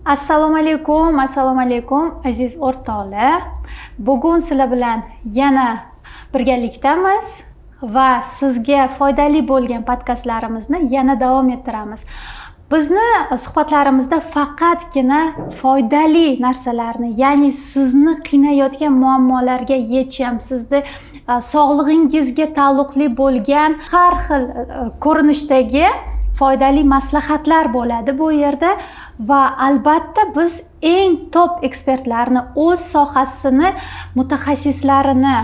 Assalomu alaykum aziz o'rtoqlar. Bugun sizlar bilan yana birgalikdamiz va sizga foydali bo'lgan podkastlarimizni yana davom ettiramiz. Bizni suhbatlarimizda faqatgina foydali narsalarni, ya'ni sizni qiynayotgan muammolarga yechim, sizni sog'lig'ingizga taalluqli bo'lgan har xil ko'rinishdagi foydali maslahatlar bo'ladi bu yerda va albatta biz eng top ekspertlarni, o'z sohasini mutaxassislarini,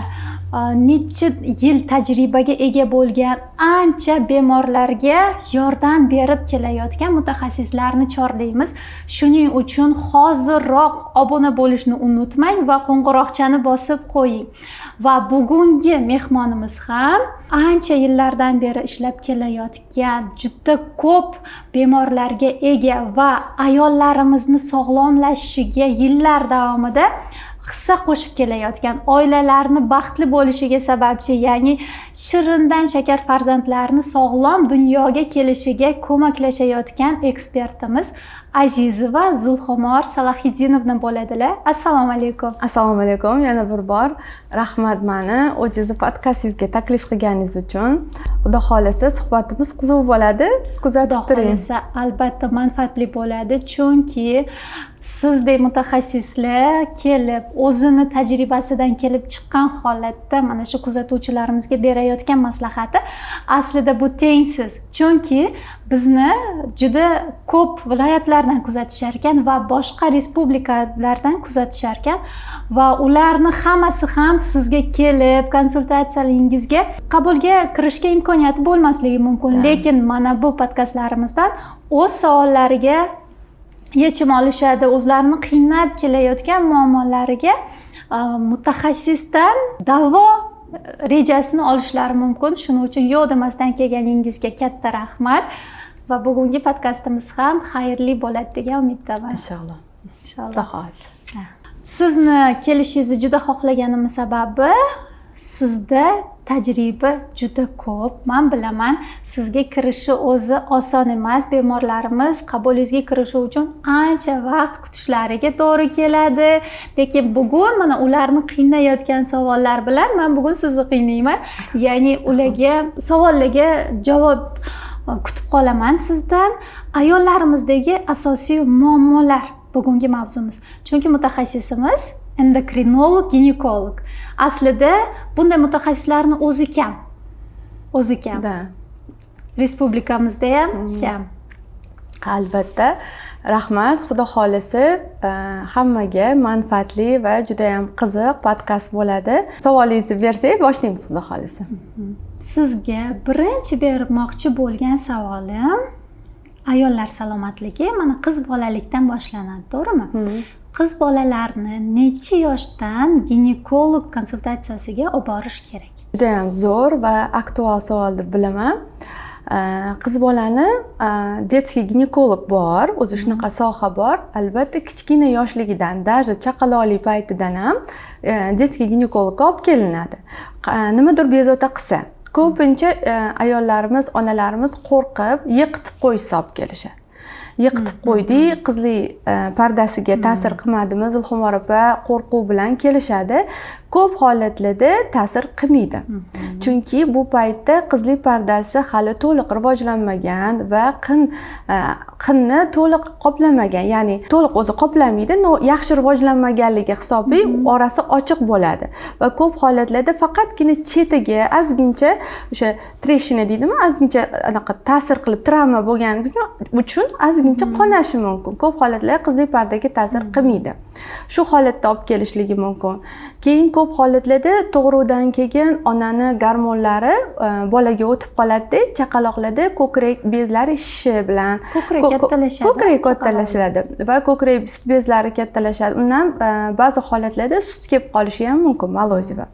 necha yil tajribaga ega bo'lgan, ancha bemorlarga yordam berib kelayotgan mutaxassislarni chorlaymiz. Shuning uchun hozirroq obuna bo'lishni unutmang va qo'ng'iroqchani bosib qo'ying. Va bugungi mehmonimiz ham ancha yillardan beri ishlab kelayotgan, juda ko'p bemorlarga ega va ayollarimizni sog'lomlashishiga yillar davomida hissa qo'shib kelayotgan, oilalarni baxtli bo'lishiga sababchi, ya'ni shirindan shakar farzandlarni sog'lom dunyoga kelishiga ko'maklashayotgan ekspertimiz Azizova Zulxumor Salahidinovna bo'ladilar. Assalomu alaykum. Assalomu alaykum. Yana bir bor rahmat meni o'zingizni podkastingizga taklif qilganingiz uchun. Xudo xolasa suhbatimiz qiziq bo'ladi. Kuzatib turing. Albatta manfaatli bo'ladi, chunki sizdek mutaxassislar kelib, o'zini tajribasidan kelib chiqqan holatda mana shu kuzatuvchilarimizga berayotgan maslahati aslida bu tengsiz. Chunki bizni juda ko'p viloyatlardan kuzatishar ekan va boshqa respublikalardan kuzatishar ekan va ularni hammasi ham sizga kelib konsultatsiyalaringizga qabulga kirishga imkoniyati bo'lmasligi mumkin. Lekin mana bu podkastlarimizdan o'z savollariga yechim olishadi, o'zlarini qiynab kelayotgan muammolariga mutaxassisdan davo rejasini olishlari mumkin. Shuning uchun yo'q demasdan kelganingizga katta rahmat va bugungi podkastimiz ham xayrli bo'ladi degan umiddaman. Inshaalloh. Inshaalloh. Sizni kelishingizni juda xohlaganimning sababi sizda tajriba juda ko'p. Men bilaman, sizga kirishi o'zi oson emas. Bemorlarimiz qabulingizga kirishi uchun ancha vaqt kutishlariga to'g'ri keladi. Lekin bugun mana ularni qiynayotgan savollar bilan men bugun sizni qiynayman. Ya'ni ularga savollarga javob kutib qolaman sizdan. Ayollarimizdagi asosiy muammolar bugungi mavzumiz. Chunki mutaxassisimiz endokrinolog, ginekolog. Aslida bunday mutaxassislarni o'zi kam. O'zi kam. Respublikamizda ham kam. Albatta. Rahmat. Xudo xolasa hammaga manfaatli va juda ham qiziq podkast bo'ladi. Savolingizni bersangiz boshlaymiz xudo xolasa. Sizga birinchi bermoqchi bo'lgan savolim ayollar salomatligi mana qiz bolalikdan boshlanadi, to'g'rimi? Qiz bolalarni necha yoshdan ginekolog konsultatsiyasiga olib borish kerak? Juda ham zo'r va aktual savol deb bilaman. Qiz bolani detskiy ginekolog bor, o'zi shunaqa soha bor. Albatta kichkina yoshligidan, даже chaqaloqlik paytidan ham detskiy ginekologga olib kelinadi. Nimadir bezovta qilsa, ko'pincha ayollarimiz, onalarimiz qo'rqib, yiqitib qo'yishsa olib kelishadi. Yiqitib qo'ydik, qizli pardasiga ta'sir qilmadimi, Zulxumor opa qo'rquv bilan kelishadi. Ko'p holatlarda ta'sir qilmaydi. Chunki bu paytda qizli pardasi hali to'liq rivojlanmagan va qinni to'liq qoplamagan, ya'ni to'liq o'zi qoplamaydi, yaxshi rivojlanmaganligi hisobi orasi ochiq bo'ladi va ko'p holatlarda faqatgina chetiga ozgincha o'sha treshina deydimi, ozgincha anaqa ta'sir qilib travma bo'lgani uchun ozgincha qonashi mumkin. Ko'p holatlarda qizli pardaga ta'sir qilmaydi. Shu holatda olib kelishligi mumkin. Keyin ko'p holatlarda tug'ruqdan keyin onani gormonlari bolaga o'tib qoladi, chaqaloqlarda ko'krak bezlari shishishi bilan ko'krak kattalashadi. Ko'krak kattalashadi va ko'krak sut bezlari kattalashadi. Undan ba'zi holatlarda sut kelib qolishi ham mumkin, maloziva.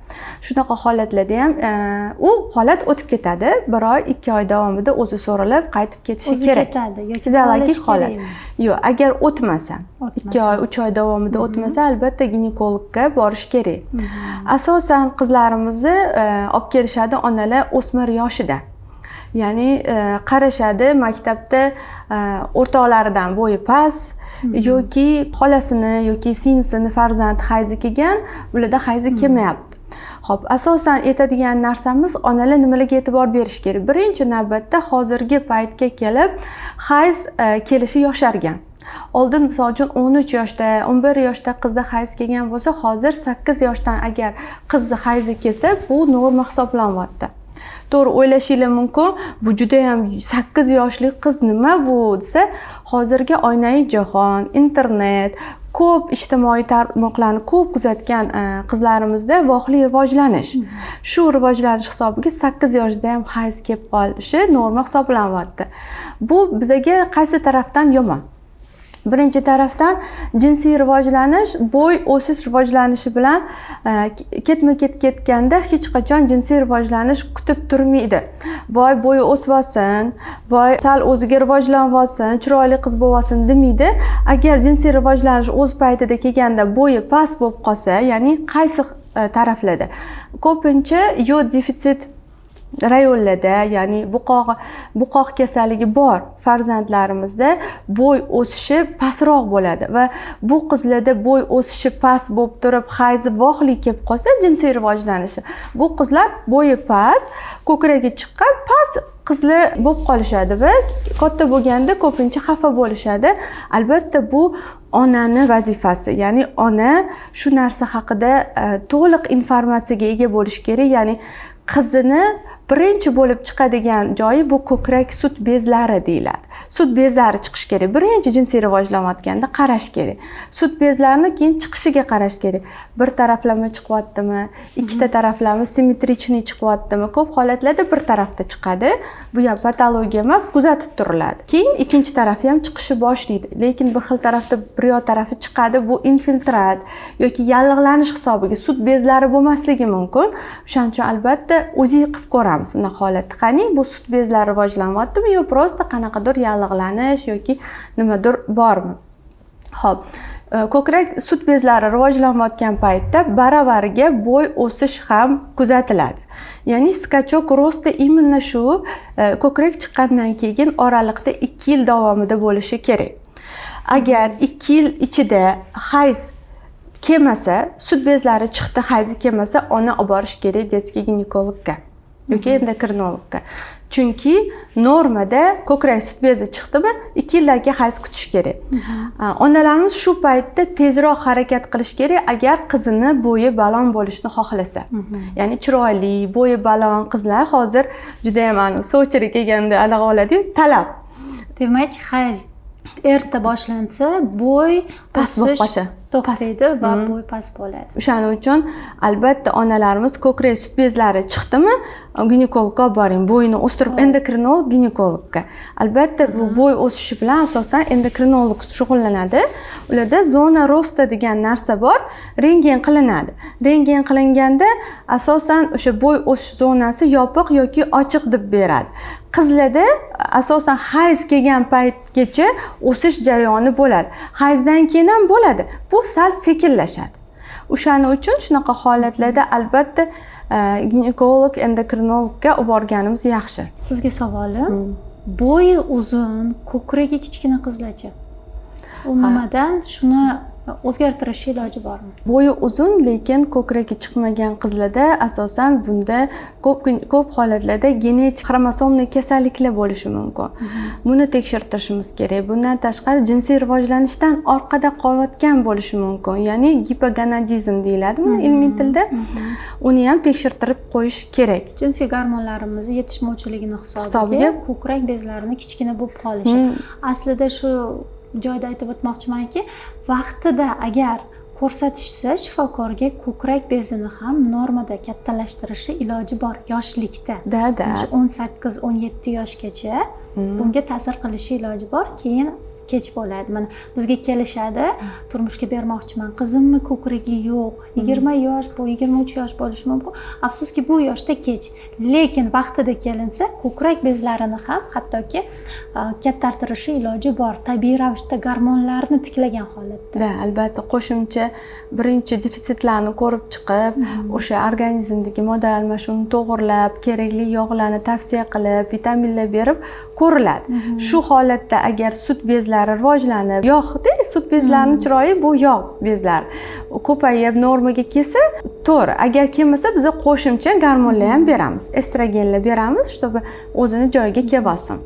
Shunaqa holatlarda ham u holat o'tib ketadi. 1 oy, 2 oy davomida o'zi so'rilib qaytib ketishi kerak. O'zi ketadi yoki fiziologik holat. Yo'q, agar o'tmasa, 2 oy, 3 oy davomida o'tmasa, albatta ginekologga borish kerak. Asosan qizlarimizni olib kelishadi onalar o'smir yoshida. Ya'ni qarashadi maktabda o'rtoqlaridan bo'yi past, yoki xolasini yoki singlisini farzandi hayzi kelgan, bularda hayzi kelmayapti. Xo'p, asosan aytadigan narsamiz onalar nimalarga e'tibor berish kerak? Birinchi navbatda hozirgi paytga kelib hayz kelishi yoshargan. Oldin misol uchun 13 yoshda, 11 yoshda qizda hayz kelgan bo'lsa, hozir 8 yoshdan agar qizni hayzi kelsa, bu norma hisoblanyapti. To'g'ri o'ylashingiz mumkin, bu juda ham 8 yoshli qiz nima bu desa, hozirgi oynai jahon, internet, ko'p ijtimoiy tarmoqlarni ko'p kuzatgan qizlarimizda voqli rivojlanish. Shu rivojlanish hisobiga 8 yoshda ham hayz kelib qolishi norma hisoblanyapti. Bu bizaga qaysi tarafdan yomon? Birinchi tarafdan jinsiy rivojlanish bo'y o'sish rivojlanishi bilan ketma-ket ketganda hech qachon jinsiy rivojlanish kutib turmaydi. Voy bo'yi o'sib olsin, voy sal o'ziga rivojlanib olsin, chiroyli qiz bo'lsin demaydi. Agar jinsiy rivojlanish o'z paytida kelganda bo'yi past bo'lib qolsa, ya'ni qaysi taraflarda? Ko'pincha yod defitsit rayonlarda, ya'ni buqoq kasalligi bor farzandlarimizda bo'y o'sishi pastroq bo'ladi va bu qizlarda bo'y o'sishi past bo'lib turib hayzi voqli kelib qolsa, jinsiy rivojlanishi, bu qizlar bo'yi past, ko'kragi chiqqan past qizlar bo'lib qolishadi va katta bo'lganda ko'pincha xafa bo'lishadi. Albatta bu onani vazifasi, ya'ni ona shu narsa haqida to'liq informatsiyaga ega bo'lish kerak, ya'ni qizini birinchi bo'lib chiqadigan joyi bu ko'krak sut bezlari deyiladi. Sut bezlari chiqish kerak. Birinchi jinsiy rivojlanayotganda qarash kerak. Sut bezlarini keyin chiqishiga qarash kerak. Bir taraflama chiqyaptimi, ikkita taraflama simmetrichniy chiqyaptimi? Ko'p holatlarda bir tarafda chiqadi. Bu ham patologiya emas, kuzatib turiladi. Keyin ikkinchi tarafi ham chiqishi boshlaydi. Lekin bir xil tarafda bir yoq tarafi chiqadi. Bu infiltrat yoki yallig'lanish hisobiga sut bezlari bo'lmasligi mumkin. O'shaning uchun albatta o'zingiz qilib ko'ramiz. Buni holatda qani bu sut bezlari rivojlanyaptimi yo prosta qanaqadir yallig'lanish yoki nimadir bormi? Xo'p, ko'krak sut bezlari rivojlanayotgan paytda baravariga bo'y o'sish ham kuzatiladi. Ya'ni skachok rosti именно shu ko'krak chiqqandan keyin oraliqda 2 yil davomida bo'lishi kerak. Agar 2 yil ichida hayz kelmasa, sut bezlari chiqdi, hayzi kelmasa, ona olib borish kerak detskiy ginekologga yoki endokrinologga. Chunki normada ko'krak sut bezi chiqdimi, 2 yillarga hayz kutish kerak. Onalarimiz shu paytda tezroq harakat qilish kerak agar qizini bo'yi balon bo'lishni xohlasa. Ya'ni chiroyli, bo'yi balon qizlar hozir juda ham sochiri kelganda alaga oladi-yu, talab. Demak, hayz erta boshlansa, bo'y past bo'lishi to'xtaydi va bo'y past bo'ladi. O'shaning uchun albatta onalarimiz ko'krak sut bezlari chiqdimi, ginekologga olib boring, bo'yini o'stirib endokrinolog ginekologga. Albatta bu bo'y o'sishi bilan asosan endokrinolog shug'ullanadi. Ularda zona rosta degan narsa bor, rentgen qilinadi. Rentgen qilinganda asosan o'sha bo'y o'sish zonasi yopiq yoki ochiq deb beradi. Qizlarda asosan hayz kelgan paytgacha o'sish jarayoni bo'ladi. Hayzdan keyin ham bo'ladi. Bu sal sekinlashadi. O'shaning uchun shunaqa holatlarda albatta ginekolog, endokrinologga olib borganimiz yaxshi. Sizga savolim, bo'yi uzun, ko'kragi kichkina qizlarcha. U nimadan shuni o'zgartirish iloji bormi? Bo'yi uzun, lekin ko'kragi chiqmagan qizlarda asosan bunda ko'p holatlarda genetik xromosomli kasalliklar bo'lishi mumkin. Buni tekshirtirishimiz kerak. Bundan tashqari jinsiy rivojlanishdan orqada qolayotgan bo'lishi mumkin. Ya'ni gipogonadizm deyiladi buni ilmiy tilda. Uni ham tekshirtirib qo'yish kerak. Jinsiy gormonlarimiz yetishmovchiligini hisobiga ko'krak bezlarini kichkina bo'lib qolishi. Aslida shu joyda aytib o'tmoqchimanki, vaqtida agar ko'rsatishsa shifokorga ko'krak bezini ham normada kattalashtirishi iloji bor yoshlikda. 18-17 yoshgacha bunga ta'sir qilishi iloji bor. Keyin kech bo'ladi. Mana bizga kelishadi, turmushga bermoqchiman, qizimni ko'kragi yo'q, 20 yosh, bu 23 yosh bo'lishi mumkin. Afsuski bu yoshda kech. Lekin vaqtida kelinsa, ko'krak bezlarini ham hattoki kattartirishi iloji bor. Tabiiy ravishda gormonlarni tiklagan holatda. Albatta, qo'shimcha birinchi defitsitlarni ko'rib chiqib, o'sha organizmdagi modda almashinuvini to'g'irlab, kerakli yog'larni tavsiya qilib, vitaminlar berib ko'riladi. Shu holatda agar sut bezlari bezlari rivojlanib, yog'da sut bezlarining chiroyi bu yog' bezlari ko'payib normaga kelsa, to'g'ri. Agar kelmasa, biz qo'shimcha gormonlar ham beramiz, estrogenlar beramiz, чтобы o'zini joyiga kelib olsin.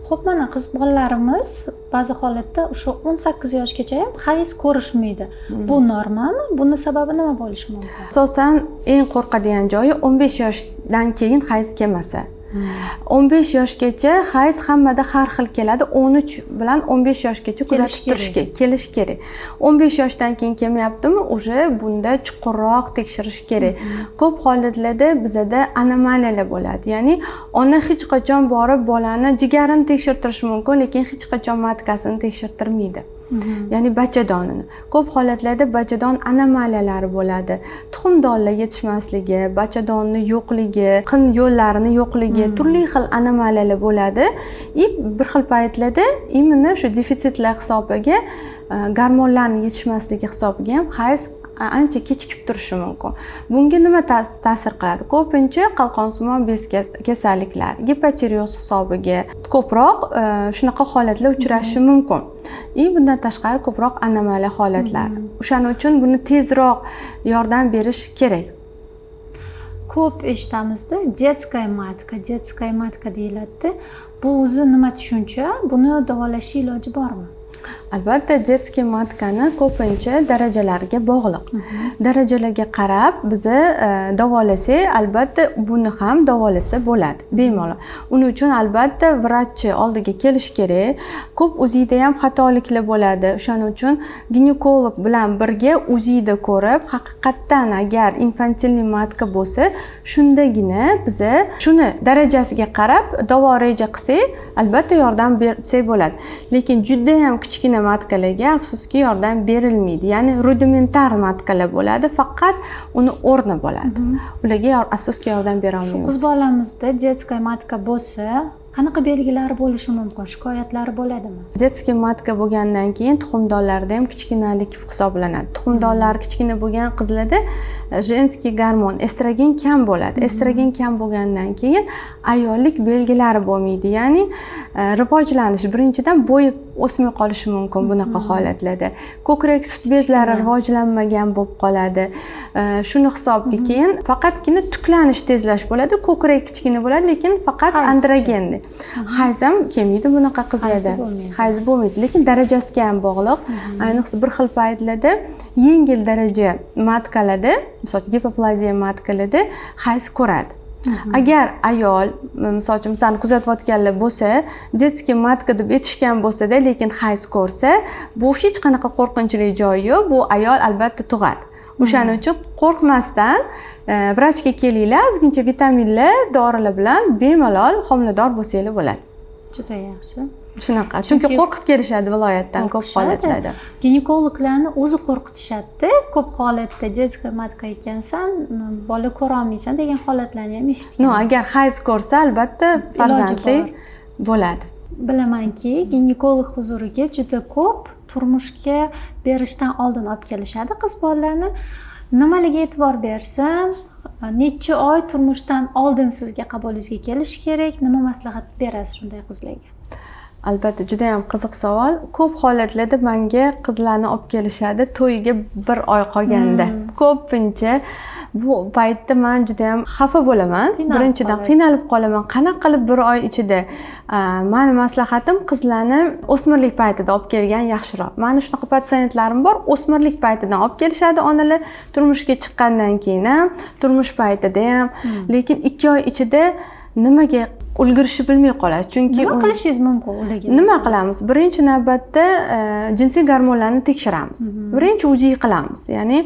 Xo'p, mana qiz bolalarimiz ba'zi holatda o'sha 18 yoshgacha ham hayz ko'rishmaydi. Bu normami? Buni sababi nima bo'lishi mumkin? Asosan eng qo'rqadigan joyi 15 yoshdan keyin hayz kelmasa. 15 yoshgacha hayz hammada har xil keladi. 13 bilan 15 yoshgacha kuzatib turishga kelish kerak. 15 yoshdan keyin kelmayaptimi, уже bunda chuqurroq tekshirish kerak. Ko'p holatlarda bizada anomaliyalar bo'ladi. Ya'ni ona hech qachon borib bolani jigarini tekshirtirishi mumkin, lekin hech qachon matkasini tekshirtirmaydi. Ya'ni bachadonini. Ko'p holatlarda bachadon anomaliyalari bo'ladi. Tuxumdonlar yetishmasligi, bachadonni yo'qligi, qin yo'llarini yo'qligi, turli xil anomaliyalar bo'ladi. Bir xil paytlarda imенно shu defitsitlar hisobiga, gormonlarning yetishmasligi hisobiga ham hayz ancha kechikib turishi mumkin. Bunga nima ta'sir qiladi? Ko'pincha qalqonsimon bez kasalliklar, gipotireoz hisobiga ko'proq shunaqa holatlar uchrashi mumkin. Bundan tashqari ko'proq anomaliya holatlar. O'shaning uchun buni tezroq yordam berish kerak. Ko'p eshitamizda детская matka deyiladi. Bu o'zi nima tushuncha? Buni davolash iloji bormi? Albatta, детский matkani ko'pincha darajalarga bog'liq. Darajalarga qarab bizni davolasak, albatta buni ham davolasa bo'ladi, bemalol. Uning uchun albatta vrachchi oldiga kelish kerak. Ko'p UZIda ham xatoliklar bo'ladi. O'shaning uchun ginekolog bilan birga UZIda ko'rib, haqiqatdan agar infantilniy matka bo'lsa, shundagina biz shuni darajasiga qarab davo reja qilsak, albatta yordam bersak bo'ladi. Lekin juda ham kichkina matkalarga afsuski yordam berilmaydi. Ya'ni rudimentar matkalar bo'ladi, faqat uni o'rni bo'ladi. Ularga afsuski yordam bera olmaymiz. Shu qiz bolamizda детская matka bo'lsa, qanaqa belgilari bo'lishi mumkin? Shikoyatlari bo'ladimi? Детский matka bo'lgandan keyin tuxumdonlarda ham kichkinalik hisoblanadi. Tuxumdonlar kichkina bo'lgan qizlarda женский gormon, estrogen kam bo'ladi. Estrogen kam bo'lgandan keyin ayollik belgilari bo'lmaydi. Ya'ni rivojlanish, birinchidan bo'yi o'smay qolishi mumkin bunaqa holatlarda. Ko'krak sut bezlari rivojlanmagan bo'lib qoladi. Shuni hisobiga keyin faqatgina tuklanish tezlash bo'ladi. Ko'krak kichkina bo'ladi, lekin faqat androgenli. Hayz ham kelmaydi bunaqa qizlarda. Hayz bo'lmaydi, lekin darajasiga ham bog'liq. Ayniqsa bir xil paytlarda yengil daraja matkalarda, masalan, gipoplaziya matkalarda hayz ko'radi. Agar ayol, masalan, bizani kuzatayotganlar bo'lsa, детский matka deb aytishgan bo'lsa-da, lekin hayz ko'rsa, bu hech qanaqa qo'rqinchli joyi yo'q. Bu ayol albatta tug'adi. O'shaning uchun qo'rqmasdan vrachga kelinglar, ozgincha vitaminlar, dorilar bilan bemalol homilador bo'lsanglar bo'ladi. Juda yaxshi. Shunaqa. Chunki qo'rqib kelishadi viloyatdan ko'p holatlarda. Ginekologlarni o'zi qo'rqitishadi. Ko'p holatda детская matka ekansan, bola ko'ra olmaysan degan holatlarni ham eshitganman. Agar hayz ko'rsa, albatta farzandli bo'ladi. Bilamanki, ginekolog huzuriga juda ko'p turmushga berishdan oldin olib kelishadi qiz bolalarni. Nimalarga e'tibor bersin? Necha oy turmushdan oldin sizga qabulingizga kelish kerak? Nima maslahat berasiz shunday qizlarga? Albatta, juda ham qiziq savol. Ko'p holatlarda menga qizlarni olib kelishadi to'yiga 1 oy qolganda. Ko'pincha bu paytda men juda ham xafa bo'laman. Birinchidan qiynalib qolaman. Qanaqa qilib 1 oy ichida? Meni maslahatim qizlarni o'smirlik paytida olib kelgan yaxshiroq. Meni shunaqa patsientlarim bor, o'smirlik paytidan olib kelishadi onalar, turmushga chiqqandan keyin ham, turmush paytida ham, lekin 2 oy ichida nimaga ulgurishni bilmay qolasiz. Chunki nima qilishingiz mumkin ularga? Nima qilamiz? Birinchi navbatda jinsiy gormonlarni tekshiramiz. Birinchi UZI qilamiz. Ya'ni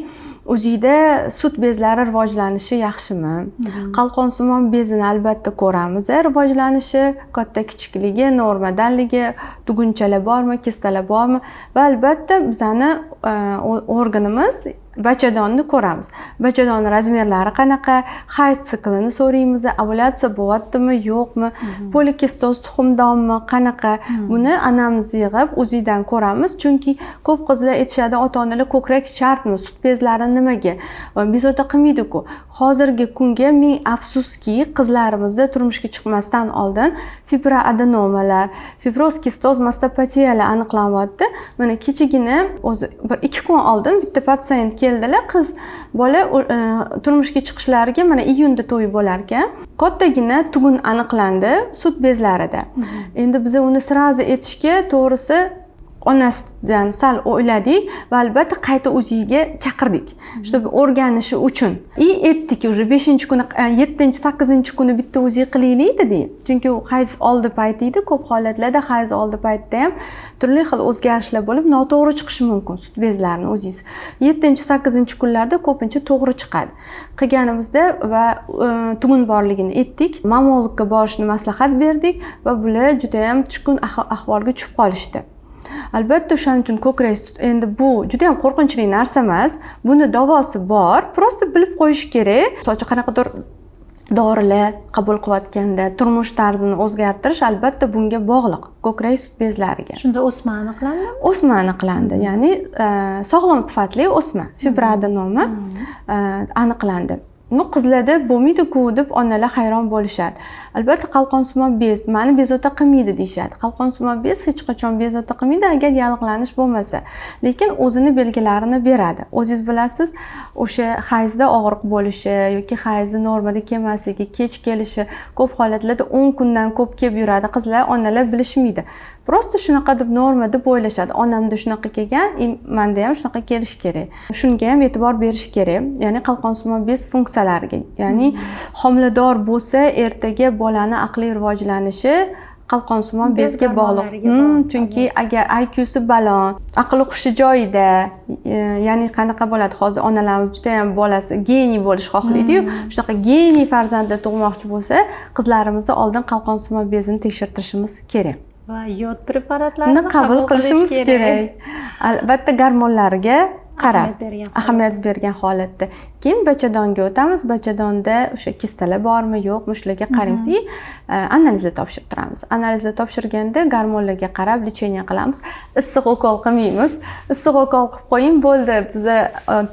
UZIda sut bezlari rivojlanishi yaxshimi? Qalqonsimon bezini albatta ko'ramiz. Rivojlanishi, katta kichikligi, normadanligi, tugunchalar bormi, kistalar bormi? Va albatta bizani organimiz bachadonni ko'ramiz. Bachadon razmerlari qanaqa, hayz siklini so'raymiz, ovulyatsiya bo'lyaptimi, yo'qmi, polikistoz tuxumdonmi, qanaqa. Buni anamiz yig'ib o'zidan ko'ramiz, chunki ko'p qizlar aytishadi, ota-onalar ko'krak shartmi, sut bezlari nimaga? Bezovta qilmaydi-ku. Hozirgi kunga ming afsuski, qizlarimizda turmushga chiqmasdan oldin fibroadenomalar, fibroz kistoz mastopatiyalar aniqlanyapti. Mana kechagina o'zi 2 kun oldin bitta patsient keldilar, qiz bola turmushga chiqishlariga mana iyunda to'y bo'lar ekan. Kattagina tugun aniqlandi sut bezlarida. Endi biz uni sirazi aytishga to'g'risi onasidan sal o'yladik va albatta qayta o'ziga chaqirdik. Чтобы o'rganishi uchun. Aytdik уже 5-kuni, 7-8-kuni bitta o'ziga qilaylik dedik. Chunki u hayz oldi payti edi, ko'p holatlarda hayz oldi paytda ham turli xil o'zgarishlar bo'lib, noto'g'ri chiqishi mumkin sut bezlarini o'zingiz. 7-8-kunlarda ko'pincha to'g'ri chiqadi. Qilganimizda va tugun borligini aytdik, mamologga borishni maslahat berdik va bular juda ham tushkun ahvolga tushib qolishdi. Albatta o'shaning uchun ko'krak endi bu juda ham qo'rqinchli narsa emas. Buni davosi bor. Prosta bilib qo'yish kerak. Masalan, qanaqadir dorilar qabul qilayotganda turmush tarzini o'zgartirish albatta bunga bog'liq. Ko'krak sut bezlariga. Shunda o'sma aniqlandi? O'sma aniqlandi. Ya'ni sog'lom sifatli o'sma, fibroadenoma aniqlandi. Bu qizlarda bo'lmaydi-ku deb onalar hayron bo'lishadi. Albatta qalqonsimon bez mani bezovta qilmaydi deyshadi. Qalqonsimon bez hech qachon bezovta qilmaydi agar yallig'lanish bo'lmasa. Lekin o'zini belgilarini beradi. O'zingiz bilasiz, o'sha hayzda og'riq bo'lishi yoki hayzi normada kelmasligi, kech kelishi ko'p holatlarda 10 kundan ko'p kelib yuradi. Qizlar, onalar bilishmaydi. Prosta shunaqa deb norma deb o'ylashadi. Onamda shunaqa kelgan, menda ham shunaqa kelish kerak. Shunga ham e'tibor berish kerak. Ya'ni qalqonsimon bez funksiyalariga. Ya'ni homilador bo'lsa, ertaga bolani aqliy rivojlanishi qalqonsimon bezga bog'liq. Chunki agar IQsi baland, aqli hushi joyida, ya'ni qanaqa bo'ladi? Hozir onalarimiz juda ham bolasi geniy bo'lish xohlaydi-yu, shunaqa geniy farzandlar tug'moqchi bo'lsa, qizlarimizni oldin qalqonsimon bezini tekshirtirishimiz kerak. Va yod preparatlarni qabul qilishimiz kerak. Albatta gormonlarga qarab ahamiyat bergan holatda. Keyin bachadonga o'tamiz. Bachadonda o'sha kistalar bormi, yo'qmi, shularga qaraymiz. Analizlar topshirtiramiz. Analizlar topshirganda gormonlarga qarab lecheniya qilamiz. Issiq ukol qilmaymiz. Issiq ukol qilib qo'ying, bo'ldi. Biza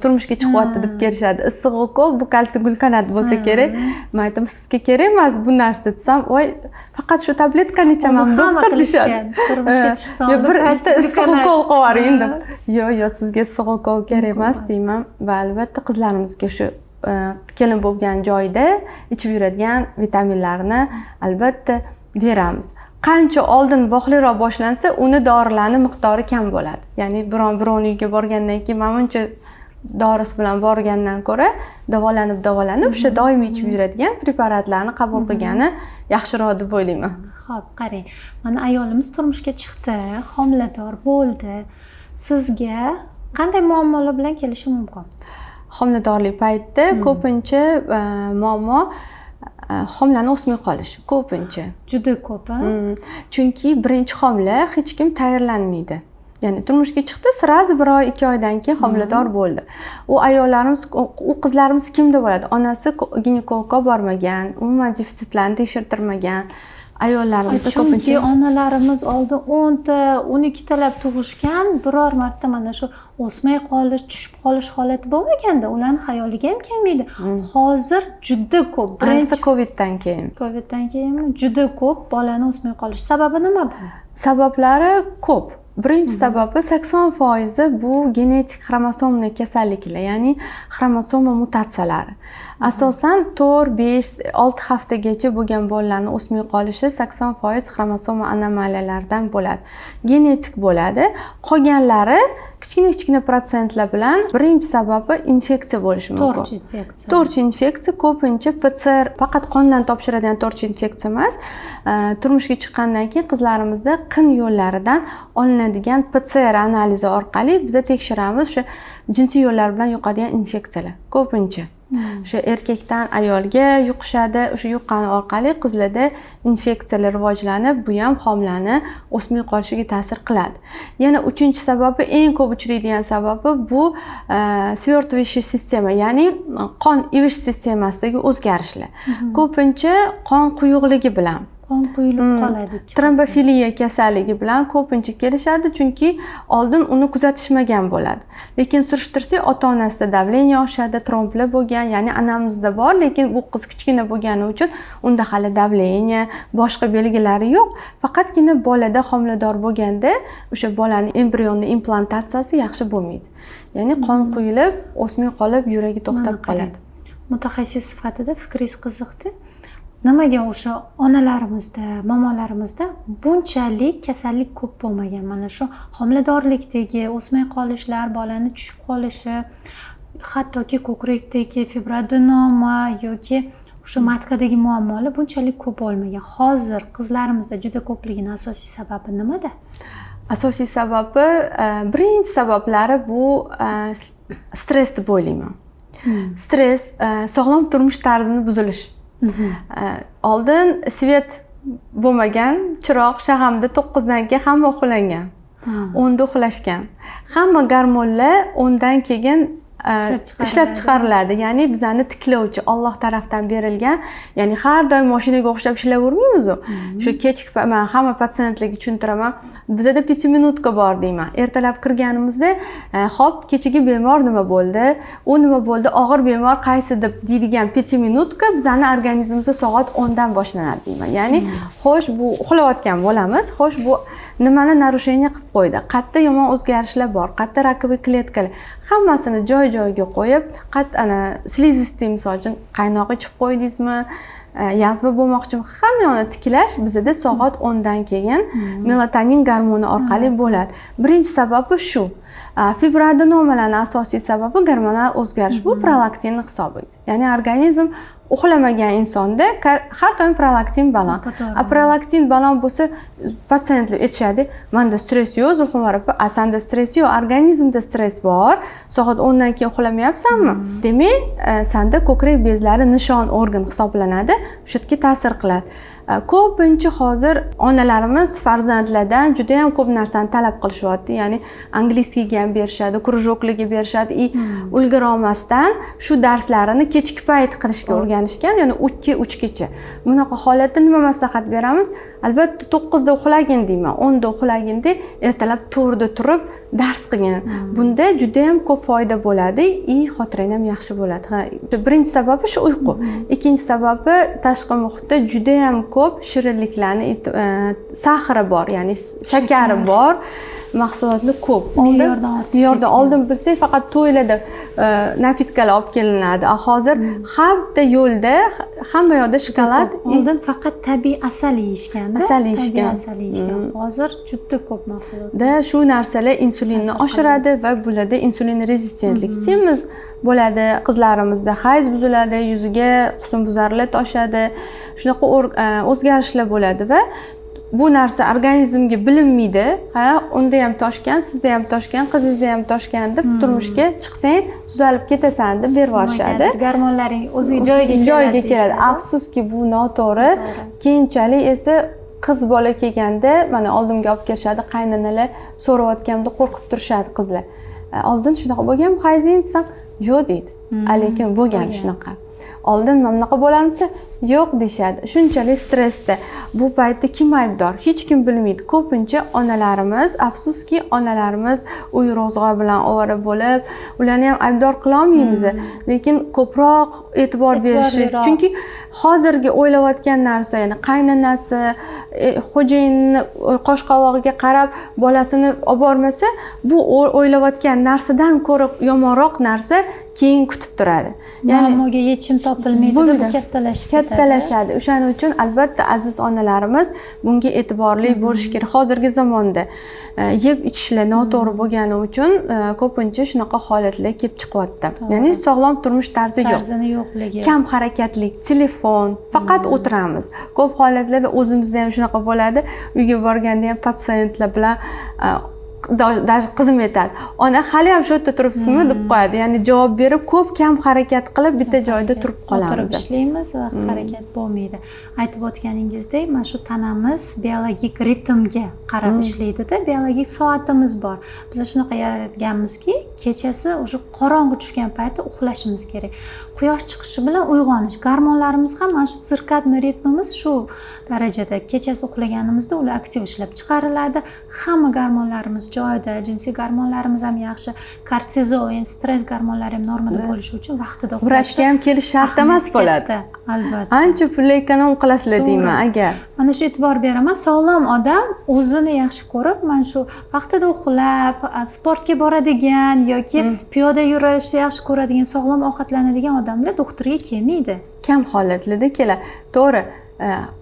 turmushga chiqyapti deb kelishadi. Issiq ukol bu kalsiy glukонат bo'lsa kerak. Men aytaman, sizga kerak emas bu narsa desam, voy, faqat shu tabletkani ichaman doktor deyshadi. Turmushga chiqishdan oldin bir issiq ukol qilib yuboring deb. Yo'q, sizga issiq ukol kerak emas deyman va albatta qizlarimiz shu kelin bo'lgan joyda ichib yuradigan vitaminlarni albatta beramiz. Qancha oldin vohliroq boshlansa, uni dorilarni miqdori kam bo'ladi. Ya'ni biron uyga borgandan keyin manimcha dorisi bilan borgandan ko'ra davolanib o'sha doimiy ichib yuradigan preparatlarni qabul qilgani yaxshiroq deb o'ylayman. Xo'p, qarang. Mana ayolimiz turmushga chiqdi, homilador bo'ldi. Sizga qanday muammolar bilan kelishi mumkin? Homiladorlik paytida ko'pincha muammo homilani o'smay qolish. Ko'pincha. Juda ko'p, Chunki birinchi homila hech kim tayyorlanmaydi. Ya'ni turmushga chiqdi, sirazi 1 oy, 2 oydan keyin homilador bo'ldi. U ayollarimiz, u qizlarimiz kimda bo'ladi? Onasi ginekologga bormagan, umuman defitsitlarni tekshirtirmagan. Ayollarimiz ko'pincha, chunki onalarimiz oldin 10 ta, 12 talab tug'ishgan, biror marta mana shu o'smay qolish, tushib qolish holati bo'lmaganda, ularning xayoliga ham kelmaydi. Hozir juda ko'p. Birinchi Coviddan keyin. Coviddan keyinmi? Juda ko'p bolani o'smay qolish. Sababi nima bu? Sabablari ko'p. Birinchi sababi 80% bu genetik xromosomli kasalliklar, ya'ni xromosoma mutatsiyalari. Asosan 4, 5, 6 haftagacha bo'lgan bolalarning o'smay qolishi 80% xromosoma anomaliyalaridan bo'ladi. Genetik bo'ladi. Qolganlari kichkina protsentlar bilan birinchi sababi infeksiya bo'lishi mumkin. To'rchi infeksiya. To'rchi infeksiya ko'pincha PCR, faqat qondan topshiradigan to'rchi infeksiya emas, turmushga chiqqandan keyin qizlarimizda qin yo'llaridan olinadigan PCR analizi orqali biz tekshiramiz o'sha jinsiy yo'llar bilan yuqadigan infeksiyalar ko'pincha. O'sha erkakdan ayolga yuqishadi. O'sha yuqqani orqali qizlarda infeksiyalar rivojlanib, bu ham homilani o'smay qolishiga ta'sir qiladi. Yana uchinchi sababi, eng ko'p uchraydigan sababi bu свертывающий sistema, ya'ni qon ivish sistemasidagi o'zgarishlar. Ko'pincha qon quyuqligi bilan qon quyilib qoladi. Trombofiliya kasalligi bilan ko'pincha kelishadi, chunki oldin uni kuzatishmagan bo'ladi. Lekin surishtirsak, ota-onasida davleniya oshadi, tromblar bo'lgan, ya'ni anamizda bor, lekin bu qiz kichkina bo'lgani uchun unda hali davleniya, boshqa belgilari yo'q. Faqatgina bolada homilador bo'lganda o'sha bolaning embrionni implantatsiyasi yaxshi bo'lmaydi. Ya'ni qon quyilib, o'smay qolib, yuragi to'xtab qoladi. Mutaxassis sifatida fikringiz qiziqdi. Nimaga o'sha onalarimizda, momolarimizda bunchalik kasallik ko'p bo'lmagan? Mana shu homiladorlikdagi o'smay qolishlar, bolani tushib qolishi, hattoki ko'krakdagi fibroadenoma yoki o'sha matkadagi muammolar bunchalik ko'p bo'lmagan. Hozir qizlarimizda juda ko'pligining asosiy sababi nimada? Asosiy sababi, birinchi sabablari bu stress deb o'ylayman. Stress sog'lom turmush tarzini buzilish. Oldin svet bo'lmagan, chiroq shag'amda 9 dan keyin hamma uxlagan. 10 da uxlashgan. Hamma gormonlar 10 dan keyin ishlab chiqariladi. Ya'ni bizani tiklovchi Alloh tarafdan berilgan, ya'ni har doim mashinaga o'xshab ishlayvermaymiz u. Shu kechki men hamma patsientlarga tushuntiraman. Bizda 5 minutka bor deyman. Ertalab kirganimizda, "Xo'p, kechagi bemor nima bo'ldi? U nima bo'ldi? Og'ir bemor qaysi?" deb deydigan 5 minutka bizani organizmimizda soat 10 dan boshlanadi deyman. Ya'ni, xo'sh, bu uxlayotgan bo'lamiz. Xo'sh, bu nimani narusheniya qilib qo'ydi? Qayerda yomon o'zgarishlar bor? Qayerda rakoviy kletkalar? Hammasini joy-joyiga qo'yib, ana slizisty misol uchun qaynoq ichib qo'ydingizmi? Yazva bo'lmoqchimi? Hamma yoqni tiklash bizda soat 10 dan keyin melatonin gormoni orqali bo'ladi. Birinchi sababi shu. Fibroadenomalarning asosiy sababi gormonal o'zgarish. Bu prolaktin hisobiga. Ya'ni organizm uxlamagan insonda har doim prolaktin baland. Prolaktin baland bo'lsa, patsientlar aytishadi, "Menda stress yo'q, Zulxumar opa, senda stress yo'q, organizmda stress bor. Soat 10 dan keyin uxlamayapsanmi? Demak, senda ko'krak bezlari nishon organ hisoblanadi, o'sha yerga ta'sir qiladi." Ko'pincha hozir onalarimiz farzandlardan juda ham ko'p narsani talab qilishyapti. Ya'ni angliyskiga ham berishadi, krujoklarga berishadi. Ulgura olmasdan shu darslarini kechki payt qilishga o'rganishgan, ya'ni 2-3 gacha. Bunaqa holatda nima maslahat beramiz? Albatta 9 da uxlagin deyman, 10 da uxlagin deb ertalab 4 da turib dars qilgin. Bunda juda ham ko'p foyda bo'ladi, xotirang ham yaxshi bo'ladi. Birinchi sababi shu uyqu. Ikkinchi sababi tashqi muhitda juda ham ko'p shirinliklarni, sahri bor, ya'ni shakari bor. Mahsulotlar ko'p. Me'yordan oldin bilsak, faqat to'ylarda napitkalar olib kelinardi. Hozir hamma yo'lda, hamma yoqda shokolad. Oldin faqat tabiiy asal yeyishgan. Asal yeyishgan. Hozir juda ko'p mahsulot. Shu narsalar insulinni oshiradi va bularda insulin rezistentlik semiz bo'ladi. Qizlarimizda hayz buziladi, yuziga husnbuzarlar toshadi. Shunaqa o'zgarishlar bo'ladi va bu narsa organizmga bilinmaydi. Unda ham toshgan, sizda ham toshgan, qizingizda ham toshgan deb turmushga chiqsang tuzalib ketasan deb berib yuborishadi. Gormonlaring o'ziga joyiga keladi. Afsuski bu noto'g'ri. Keyinchalik esa qiz bola kelganda, mana oldimga olib kelishadi, qaynonalar so'rayotganda qo'rqib turishadi qizlar. Oldin shunaqa bo'lgan, hayzing desam, yo'q deydi. Lekin bo'lgan shunaqa. Oldin mana bunaqa bo'larmisa, yo'q deyshadi. Shunchalik stressda. Bu paytda kim aybdor? Hech kim bilmaydi. Ko'pincha onalarimiz, afsuski onalarimiz uy ro'zg'or bilan ovora bo'lib, ularni ham aybdor qila olmaymiz. Lekin ko'proq e'tibor berishi, chunki hozirgi o'ylayotgan narsa, ya'ni qaynonasi xo'jayinni qosh-qovog'iga qarab bolasini olib bormasa, bu o'ylayotgan narsadan ko'ra yomonroq narsa keyin kutib turadi. Ya'ni muammoga yechim topilmaydi deb kattalashadi. O'shaning uchun albatta aziz onalarimiz bunga e'tiborli bo'lish kerak. Hozirgi zamonda yeb ichishlar noto'g'ri bo'lgani uchun ko'pincha shunaqa holatlar kelib chiqyapti. Ya'ni sog'lom turmush tarzi yo'q. Tarzini yo'qligi. Kam harakatlik, telefon, faqat o'tiramiz. Ko'p holatlarda o'zimizda ham shunaqa bo'ladi. Uyga borganda ham patsientlar bilan даже qizim aytadi, ona hali ham shu yerda turibsizmi deb qo'yadi, ya'ni javob berib ko'p kam harakat qilib bitta joyda turib qolamiz. O'tirib ishlaymiz va harakat bo'lmaydi. Aytib o'tganingizdek, mana shu tanamiz biologik ritmga qarab ishlaydi-da, biologik soatimiz bor. Biz shunaqa yaralganmizki, kechasi o'sha qorong'i tushgan payti uxlashimiz kerak. Quyosh chiqishi bilan uyg'onish, gormonlarimiz ham mana shu sirkadniy ritmimiz shu darajada kechasi uxlaganimizda ular aktiv ishlab chiqariladi. Hamma gormonlarimiz joyida, jinsiy gormonlarimiz ham yaxshi, kortizol, ya'ni stress gormonlari ham normada bo'lishi uchun vaqtida uxlash. Vrachga ham kelish shart emas bo'ladi. Albatta. Ancha pul ekonom qilasizlar deyman agar. Mana shu e'tibor beraman, sog'lom odam o'zini yaxshi ko'rib, mana shu vaqtida uxlab, sportga boradigan yoki piyoda yurishni yaxshi ko'radigan, sog'lom ovqatlanadigan odamlar doktorga kelmaydi. Kam holatlarda keladi. To'g'ri.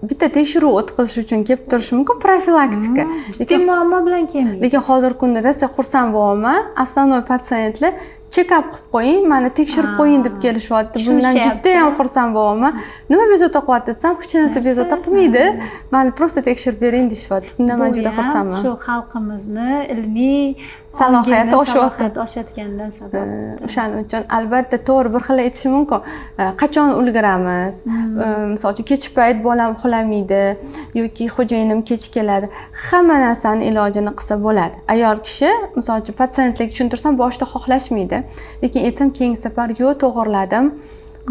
Bitta tekshiruv o'tkazish uchun kelib turishi mumkin, profilaktika. Lekin muammo bilan kelmaydi. Lekin hozirgi kunda rosa xursand bo'laman. Основной patsientlar check-up qilib qo'ying, mani tekshirib qo'ying deb kelishyapti. Bundan juda ham xursand bo'laman. Nima bezovta qilyapti desam, hech narsa bezovta qilmaydi. Mani просто tekshirib bering deyapti. Bundan men juda xursandman. Shu xalqimizni ilmiy salohiyati oshayotgandan sabab. O'shaning uchun albatta to'g'ri bir xil aytishim mumkin. Qachon ulguramiz? Misol uchun kech payt bolam uxlamaydi yoki xo'jayinim kech keladi. Hamma narsani ilojini qilsa bo'ladi. Ayol kishi misol uchun patsientlarga tushuntirsam boshida xohlashmaydi. Lekin aytsam keyingi safar yo'q, to'g'irladim,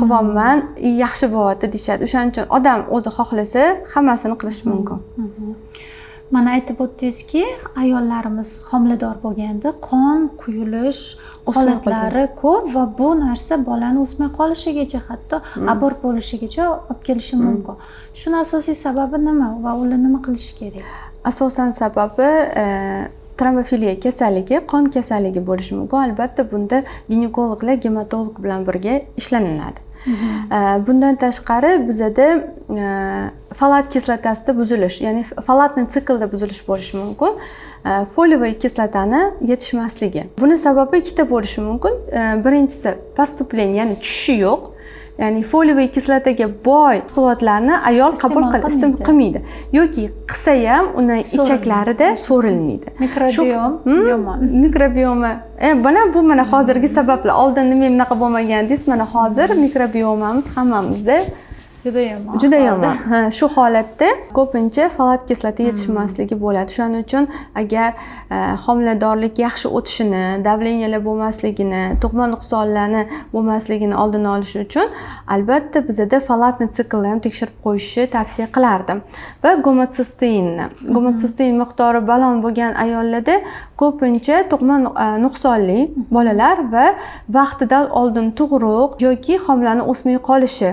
qilyapman, yaxshi bo'lyapti deyishadi. O'shaning uchun odam o'zi xohlasa hammasini qilish mumkin. Mana aytib o'tdingizki, ayollarimiz homilador bo'lganda qon quyilish holatlari ko'p va bu narsa bolani o'smay qolishigacha, hatto abort bo'lishigacha olib kelishi mumkin. Shuni asosiy sababi nima va ular nima qilish kerak? Asosan sababi trombofiliya kasalligi, qon kasalligi bo'lishi mumkin. Albatta bunda ginekologlar, gematolog bilan birga ishlaniladi. Bundan tashqari bizada folat kislotasida buzilish, ya'ni folatni siklda buzilish bo'lishi mumkin. Foliyaviy kislotani yetishmasligi. Buni sababi ikkita bo'lishi mumkin. Birinchisi поступление, ya'ni tushishi yo'q. Ya'ni foliyaviy kislotaga boy mahsulotlarni ayol qabul qilmaydi yoki qilsa ham uni ichaklarida so'rilmaydi. Mikrobiom yomon. Mikrobiomi. Bu mana hozirgi sabablar. Oldin nima bunaqa bo'lmagan deysiz, mana hozir mikrobiomamiz hammamizda juda yomon. Juda yomon. Shu holatda ko'pincha folat kislota yetishmasligi bo'ladi. Shuning uchun agar homiladorlik yaxshi o'tishini, davleniyalar bo'lmasligini, tug'ma nuqsonlarni bo'lmasligini oldini olish uchun albatta bizada folatni siklni ham tekshirib qo'yishni tavsiya qilardim. Va gomosisteinni. Gomosistein miqdori baland bo'lgan ayollarda ko'pincha tug'ma nuqsonli bolalar va vaqtidan oldin tug'ruq yoki homilani o'smay qolishi.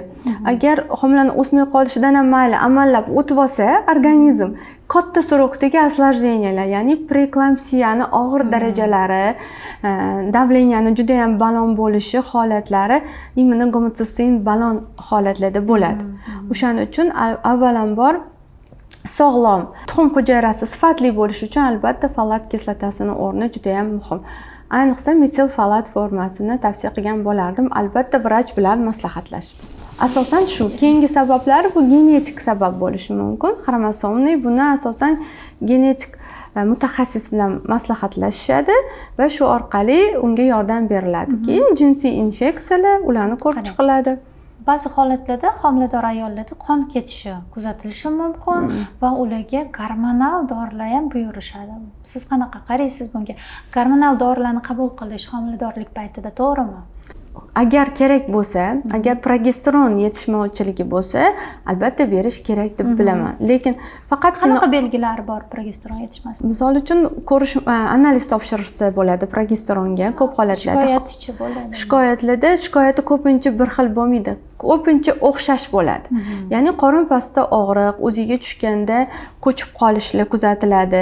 Agar homilani o'smay qolishidan ham mayli amallab o'tib olsa, organizm katta surokdagi осложнениялар, ya'ni preeklampsiyani og'ir darajalari, davleniyani juda ham baland bo'lishi holatlari imенно gomosistein baland holatlarda bo'ladi. O'shaning uchun avvalambor sog'lom tuxum hujayrasi sifatli bo'lishi uchun albatta folat kislotasining o'rni juda ham muhim. Ayniqsa metil folat formasini tavsiya qilgan bo'lardim, albatta vrach bilan maslahatlashib. Asosan shu. Keyingi sabablari bu genetik sabab bo'lishi mumkin. Xromosomniy buni asosan genetik mutaxassis bilan maslahatlashishadi va shu orqali unga yordam beriladi. Keyin jinsiy infeksiyalar ularni ko'rib chiqiladi. Ba'zi holatlarda homilador ayollarda qon ketishi kuzatilishi mumkin va ularga gormonal dorilar ham buyurishadi. Siz qanaqa qaraysiz bunga? Gormonal dorilarni qabul qilish homiladorlik paytida to'g'rimi? Agar kerak bo'lsa, agar progesteron yetishmovchiligi bo'lsa, albatta berish kerak deb bilaman. Lekin faqat qanaqa belgilari bor progesteron yetishmasligi? Misol uchun ko'rish analiz topshirsa bo'ladi progesteronga ko'p holatlarda. Shikoyatchi bo'ladi. Shikoyatlarda shikoyati ko'pincha bir xil bo'lmaydi. Ko'pincha o'xshash bo'ladi. Ya'ni qorin pastida og'riq, o'ziga tushganda ko'chib qolishlar kuzatiladi.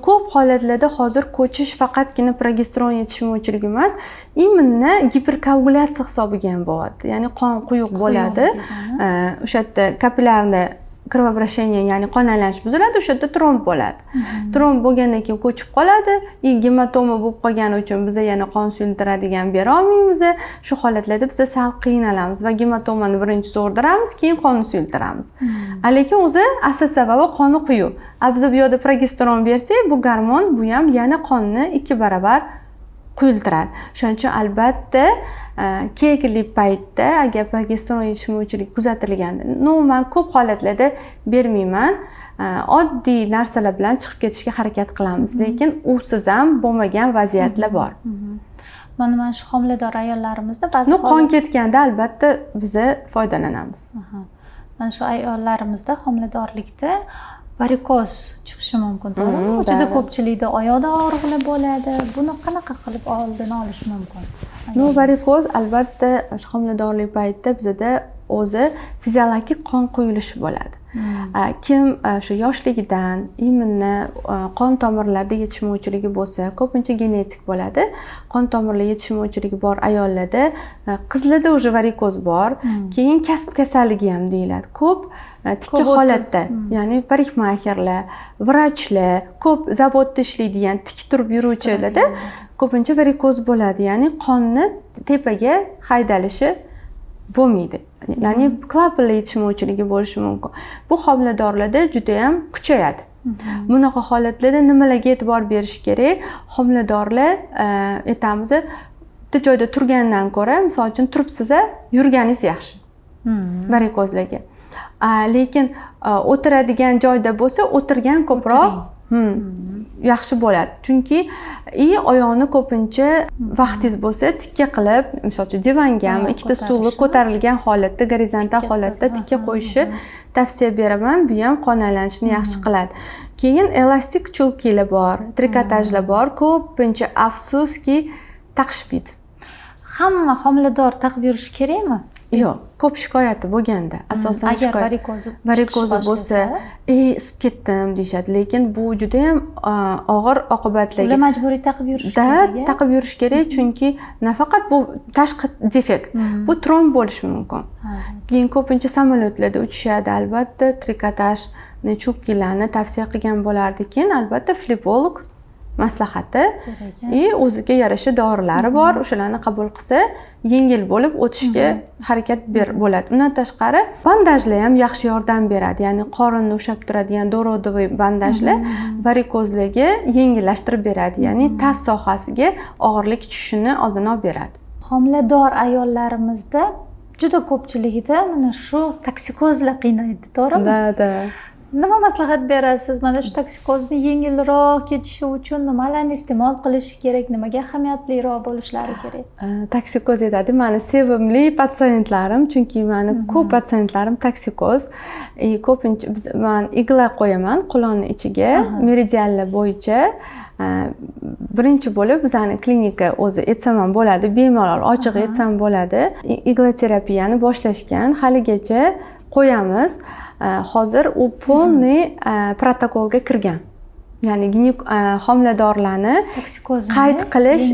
Ko'p holatlarda hozir ko'chish faqatgina progesteron yetishmovchiligi emas, imенно giperkoagulyatsiya hisobiga ham bo'ladi. Ya'ni qon quyuq bo'ladi. O'sha yerda kapillarni кровообращение, ya'ni qon aylanish buziladi, o'sha yerda tromb bo'ladi. Tromb bo'lgandan keyin ko'chib qoladi, gematoma bo'lib qolgani uchun biz yana qon suyultiradigan bera olmaymiz. Shu holatlarda biz sal qiynalamiz va gematomani birinchi so'rdiramiz, keyin qonni suyultiramiz. Lekin o'zi asl sababi qoni quyi. Biz bu yerda progesteron bersak, bu gormon bu ham yana qonni 2 barobar quyiltiradi. Shuning uchun albatta kerakli paytda agar progesteron yetishmovchilik kuzatilganda, umuman ko'p holatlarda bermayman. Oddiy narsalar bilan chiqib ketishga harakat qilamiz, lekin usiz ham bo'lmagan vaziyatlar bor. Mana shu homilador ayollarimizda ba'zi qon ketganda albatta biz foydalanamiz. Mana shu ayollarimizda homiladorlikda varikoz chiqishi mumkin, to'g'rimi? Juda ko'pchilikda oyoqda og'riqlar bo'ladi. Buni qanaqa qilib oldini olish mumkin? Varikoz albatta homiladorlik paytida bizda o'zi fiziologik qon quyilishi bo'ladi. Kim shu yoshligidan immunni qon tomirlarida yetishmovchiligi bo'lsa, ko'pincha genetik bo'ladi. Qon tomirlar yetishmovchiligi bor ayollarda qizlarda уже varikoz bor, keyin kasb kasalligi ham deyiladi. Ko'p tikka holatda, ya'ni parikmaxerlar, vrachlar, ko'p zavodda ishlaydigan tik turib yuruvchilarda ko'pincha varikoz bo'ladi, ya'ni qonni tepaga haydalishi bo'lmaydi. Ya'ni klapanlar yetishmovchiligi bo'lishi mumkin. Bu homiladorlarda juda ham kuchayadi. Bunaqa holatlarda nimalarga e'tibor berish kerak? Homiladorlar aytamiz, bitta joyda turgandan ko'ra, misol uchun turibsiz, yurganingiz yaxshi. Varikozlarga. Lekin o'tiradigan joyda bo'lsa, o'tirgan ko'proq yaxshi bo'ladi. Chunki oyoqni ko'pincha vaqtingiz bo'lsa tikka qilib, misol uchun divangami, ikkita stulni ko'tarilgan holatda, gorizontal holatda tikka qo'yishni tavsiya beraman. Bu ham qon aylanishini yaxshi qiladi. Keyin elastik chulkilar bor, trikotajlar bor. Ko'pincha afsuski taqishmaydi. Hamma homilador taqib yurishi kerakmi? Yo'q, ko'p shikoyati bo'lganda, asosan agar varikozi bo'lsa, isib ketdim deyshadi, lekin bu juda ham og'ir oqibatlarga. Ular majburiy taqib yurish kerak. Taqib yurish kerak, chunki nafaqat bu tashqi defekt, bu tromb bo'lishi mumkin. Keyin ko'pincha samolyotlarda uchishadi, albatta trikotajni, chukkilarni tavsiya qilgan bo'lardi. Keyin albatta flebolog maslahati o'ziga yarasha dorilari bor, o'shalarni qabul qilsa yengil bo'lib o'tishga harakat bo'ladi. Undan tashqari bandajlar ham yaxshi yordam beradi. Ya'ni qorinni ushlab turadigan dorodovoy bandajlar varikozlarga yengillashtirib beradi. Ya'ni tas sohasiga og'irlik tushishini oldini olib beradi. Homilador ayollarimizda juda ko'pchiligida mana shu toksikozlar qiynaydi, to'g'rimi? Da. Nima maslahat berasiz? Mana shu toksikozni yengilroq kechishi uchun nimalarni iste'mol qilish kerak, nimaga ahamiyatliroq bo'lishlari kerak? Toksikoz aytadi, mani sevimli patsientlarim, chunki mani ko'p patsientlarim toksikoz. Ko'pincha men igla qo'yaman qulonni ichiga, meridianlar bo'yicha. Birinchi bo'lib bizning klinika o'zi etsam ham bo'ladi, bemalol ochiq etsam bo'ladi. Igla terapiyani boshlashgan, haligacha qo'yamiz. Hozir u polniy protokolga kirgan. Ya'ni homiladorlarni qayd qilish,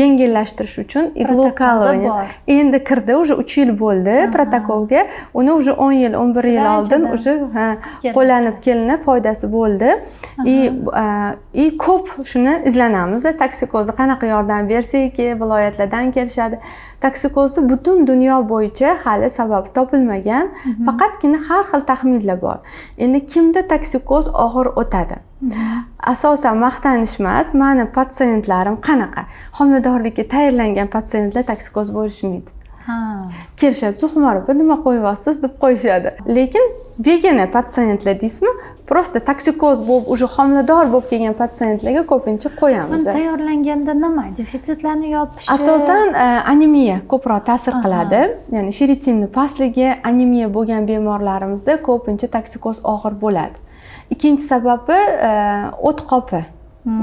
yengillashtirish uchun iglokaloniya endi kirdi, уже 3 yil bo'ldi protokolga. Uni уже 10 yil, 11 yil oldin уже qo'llanib kelinib foydasi bo'ldi. Ko'p shuni izlanamiz. Toksikozni qanaqa yordam bersak, viloyatlardan kelishadi. Toksikozni butun dunyo bo'yicha hali sababi topilmagan, faqatgina har xil taxminlar bor. Endi kimda toksikoz og'ir o'tadi? Asosan maqtanish emas, mani patsientlarim qanaqa? Homiladorlikka tayyorlangan patsientlar toksikoz bo'lishmaydi. Kelishadi, Zuhmar opa, nima qo'yyapsiz deb qo'yishadi. Lekin begona patsientlar deysizmi? Prosta toksikoz bo'lib, уже homilador bo'lib kelgan patsientlarga ko'pincha qo'yamiz. Tayyorlanganda nima? Defitsitlarni yopishi? Asosan anemiya ko'proq ta'sir qiladi. Ya'ni ferritinni pastligi, anemiya bo'lgan bemorlarimizda ko'pincha toksikoz og'ir bo'ladi. Ikkinchi sababi o't qopi.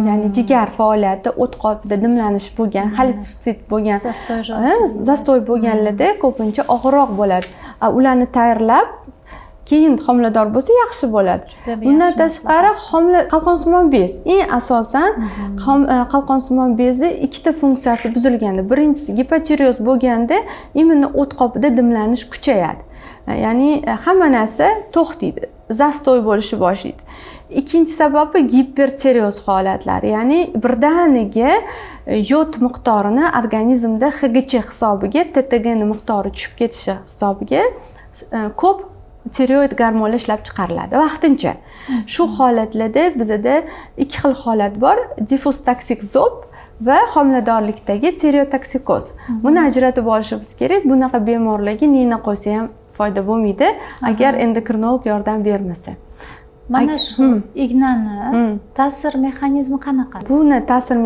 Ya'ni jigar faoliyati, o't qopida dimlanish bo'lgan, xolestitsit bo'lgan, zastoy bo'lganlarda ko'pincha og'irroq bo'ladi. Ularni tayyorlab keyin homilador bo'lsa yaxshi bo'ladi. Bundan tashqari qalqonsimon bez, eng asosan qalqonsimon bezi ikkita funksiyasi buzilganda, birinchisi gipotireoz bo'lganda immuniy o't qopida dimlanish kuchayadi. Ya'ni hamma narsa to'xtaydi. zastoy bo'lishni boshlaydi. Ikkinchi sababi gipertireoz holatlar, ya'ni birdaniga yod miqdorini organizmda HGC hisobiga TTGni miqdori tushib ketishi hisobiga ko'p tireoid gormonlar ishlab chiqariladi vaqtincha. Shu holatlarda bizda ikki xil holat bor: diffuz toksik zob va homiladorlikdagi tireotoksikoz. Buni ajratib olishimiz kerak. Bunaqa bemorlarga nina qo'ysa ham foyda bo'lmaydi agar endokrinolog yordam bermasa. Mana shu ignani ta'sir mexanizmi qanaqa? Buni ta'sir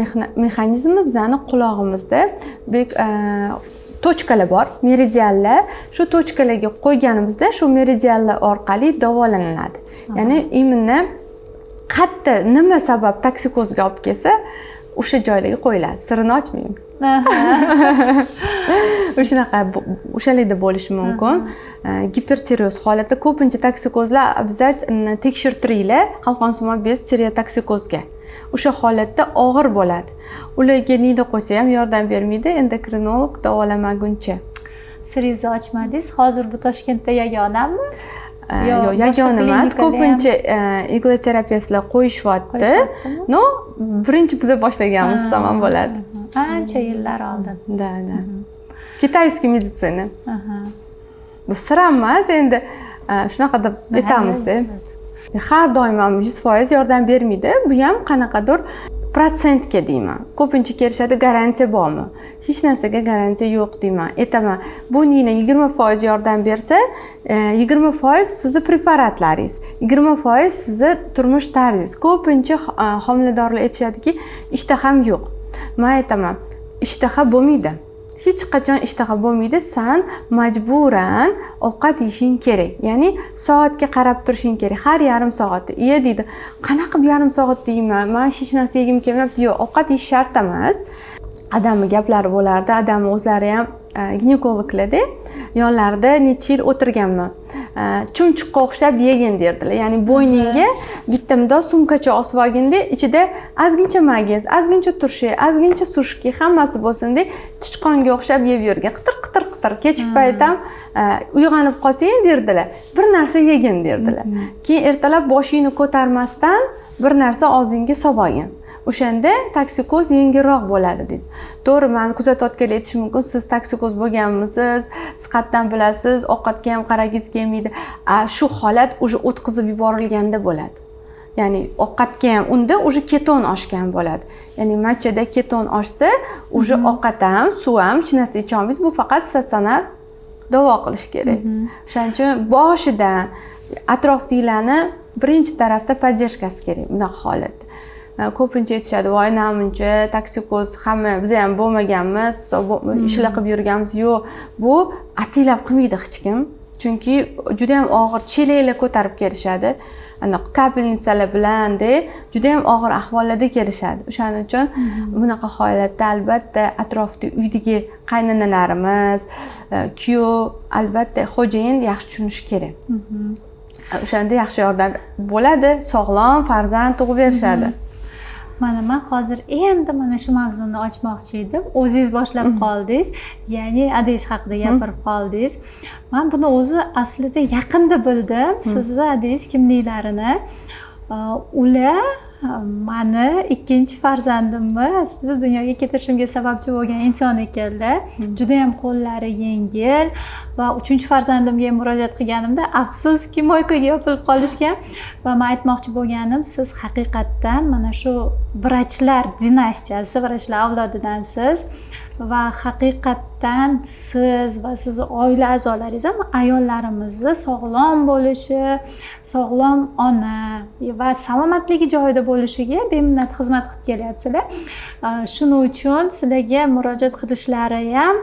mexanizmi bizani qulog'imizda tochkalar bor, meridianlar. Shu tochkalarga qo'yganimizda shu meridianlar orqali davolanadi. Ya'ni immunni qayerda nima sabab toksikozga olib kelsa, o'sha joylarga qo'yiladi. Sirini ochmaymiz. O'shalarda bo'lishi mumkin. Gipertireoz holatda ko'pincha toksikozlar obязательно tekshirtiringlar qalqonsimon bez tireotoksikozga. O'sha holatda og'ir bo'ladi. Ularga nida qo'ysa ham yordam bermaydi endokrinolog davolamaguncha. Siringizni ochmadingiz. Hozir bu Toshkentda yagonami? Yo'q, yagona emas. Ko'pincha igloterapevtlar qo'yishyapti. No, birinchi biz boshlaganimiz zamon bo'ladi. Ancha yillar oldin. Da. Kitayskiy meditsina. Bu sir emas, endi shunaqa deb aytamizda. Har doim ham 100% yordam bermaydi. Bu ham qanaqadir protsentga deyman. Ko'pincha kelishadi, garantiya bormi? Hech narsaga garantiya yo'q deyman. Aytaman, bu nina 20% yordam bersa, 20% sizni preparatlaringiz, 20% sizni turmush tarzingiz. Ko'pincha homiladorlar aytishadiki, ishtaham yo'q. Men aytaman, ishtaha bo'lmaydi. Hech qachon ishtaha bo'lmaydi. Sen majburan ovqat yeyishing kerak. Ya'ni soatga qarab turishing kerak. Har yarim soatda. Deydi, qanaqa yarim soatda yeyman? Men hech narsa yegim kelmayapti. Yo'q, ovqat yeyish shart emas. Adamning gaplari bo'lardi. Adamning o'zlari ham ginekologlarda yonlarida necha yil o'tirganman. Chumchuqqa o'xshab yegin derdilar. Ya'ni bo'yningga bitta mundoq sumkacha osib olganda, ichida ozgincha magaz, ozgincha turshi, ozgincha sushki hammasi bo'lsin-da, chichqonga o'xshab yeb yurgan. Qitir. Kechki payt ham uyg'onib qolsang derdilar, bir narsa yegin derdilar. Keyin ertalab boshingni ko'tarmasdan bir narsa og'zingga solib olgin. O'shanda toksikoz yengilroq bo'ladi dedi. To'g'ri, meni kuzatayotganlar aytishi mumkin, siz toksikoz bo'lganmisiz, siz qayerdan bilasiz, ovqatga ham qaragingiz kelmaydi. Shu holat уже o'tkazib yuborilganda bo'ladi. Ya'ni ovqatga ham unda уже keton oshgan bo'ladi. Ya'ni machada keton oshsa, уже ovqat ham, suv ham hech narsa icha olmaysiz. Bu faqat statsionar davo qilish kerak. Shuning uchun boshidan atrofdagilarni birinchi tarafda podдержкасы kerak bunaqa holatda. Ko'pincha aytishadi, voy namuncha toksikoz hamma biz ham bo'lmaganmiz, ishlar qilib yurganmiz. Yo'q, bu atilab qilmaydi hech kim. Chunki juda ham og'ir chelaklar ko'tarib kelishadi. Kapelnitsalar bilanda juda ham og'ir ahvollarda kelishadi. O'shaning uchun bunaqa holatda albatta atrofda uydagi qaynanalarimiz, kuyov, albatta xo'jayin yaxshi tushunishi kerak. O'shanda yaxshi yordam bo'ladi, sog'lom farzand tug'ib berishadi. Men hozir endi mana shu mavzuni ochmoqchi edim. O'zingiz boshlab qoldingiz, ya'ni adingiz haqida gapirib qoldingiz. Men buni o'zi aslida yaqinda bildim. Sizni adingiz kimliklarini. Ular meni ikkinchi farzandimni aslida dunyoga keltirishimga sababchi bo'lgan inson ekanlar. Juda ham qo'llari yengil va uchinchi farzandimga murojaat qilganimda afsuski moykaga yopilib qolishgan va men aytmoqchi bo'lganim, siz haqiqatdan mana shu vrachlar dinastiyasi, vrachlar avlodidansiz va haqiqatdan siz va sizni oila a'zolaringiz ham ayollarimizni sog'lom bo'lishi, sog'lom ona va salomatligi joyida bo'lishiga beminnat xizmat qilib kelyapsizlar. Shuning uchun sizlarga murojaat qilishlari ham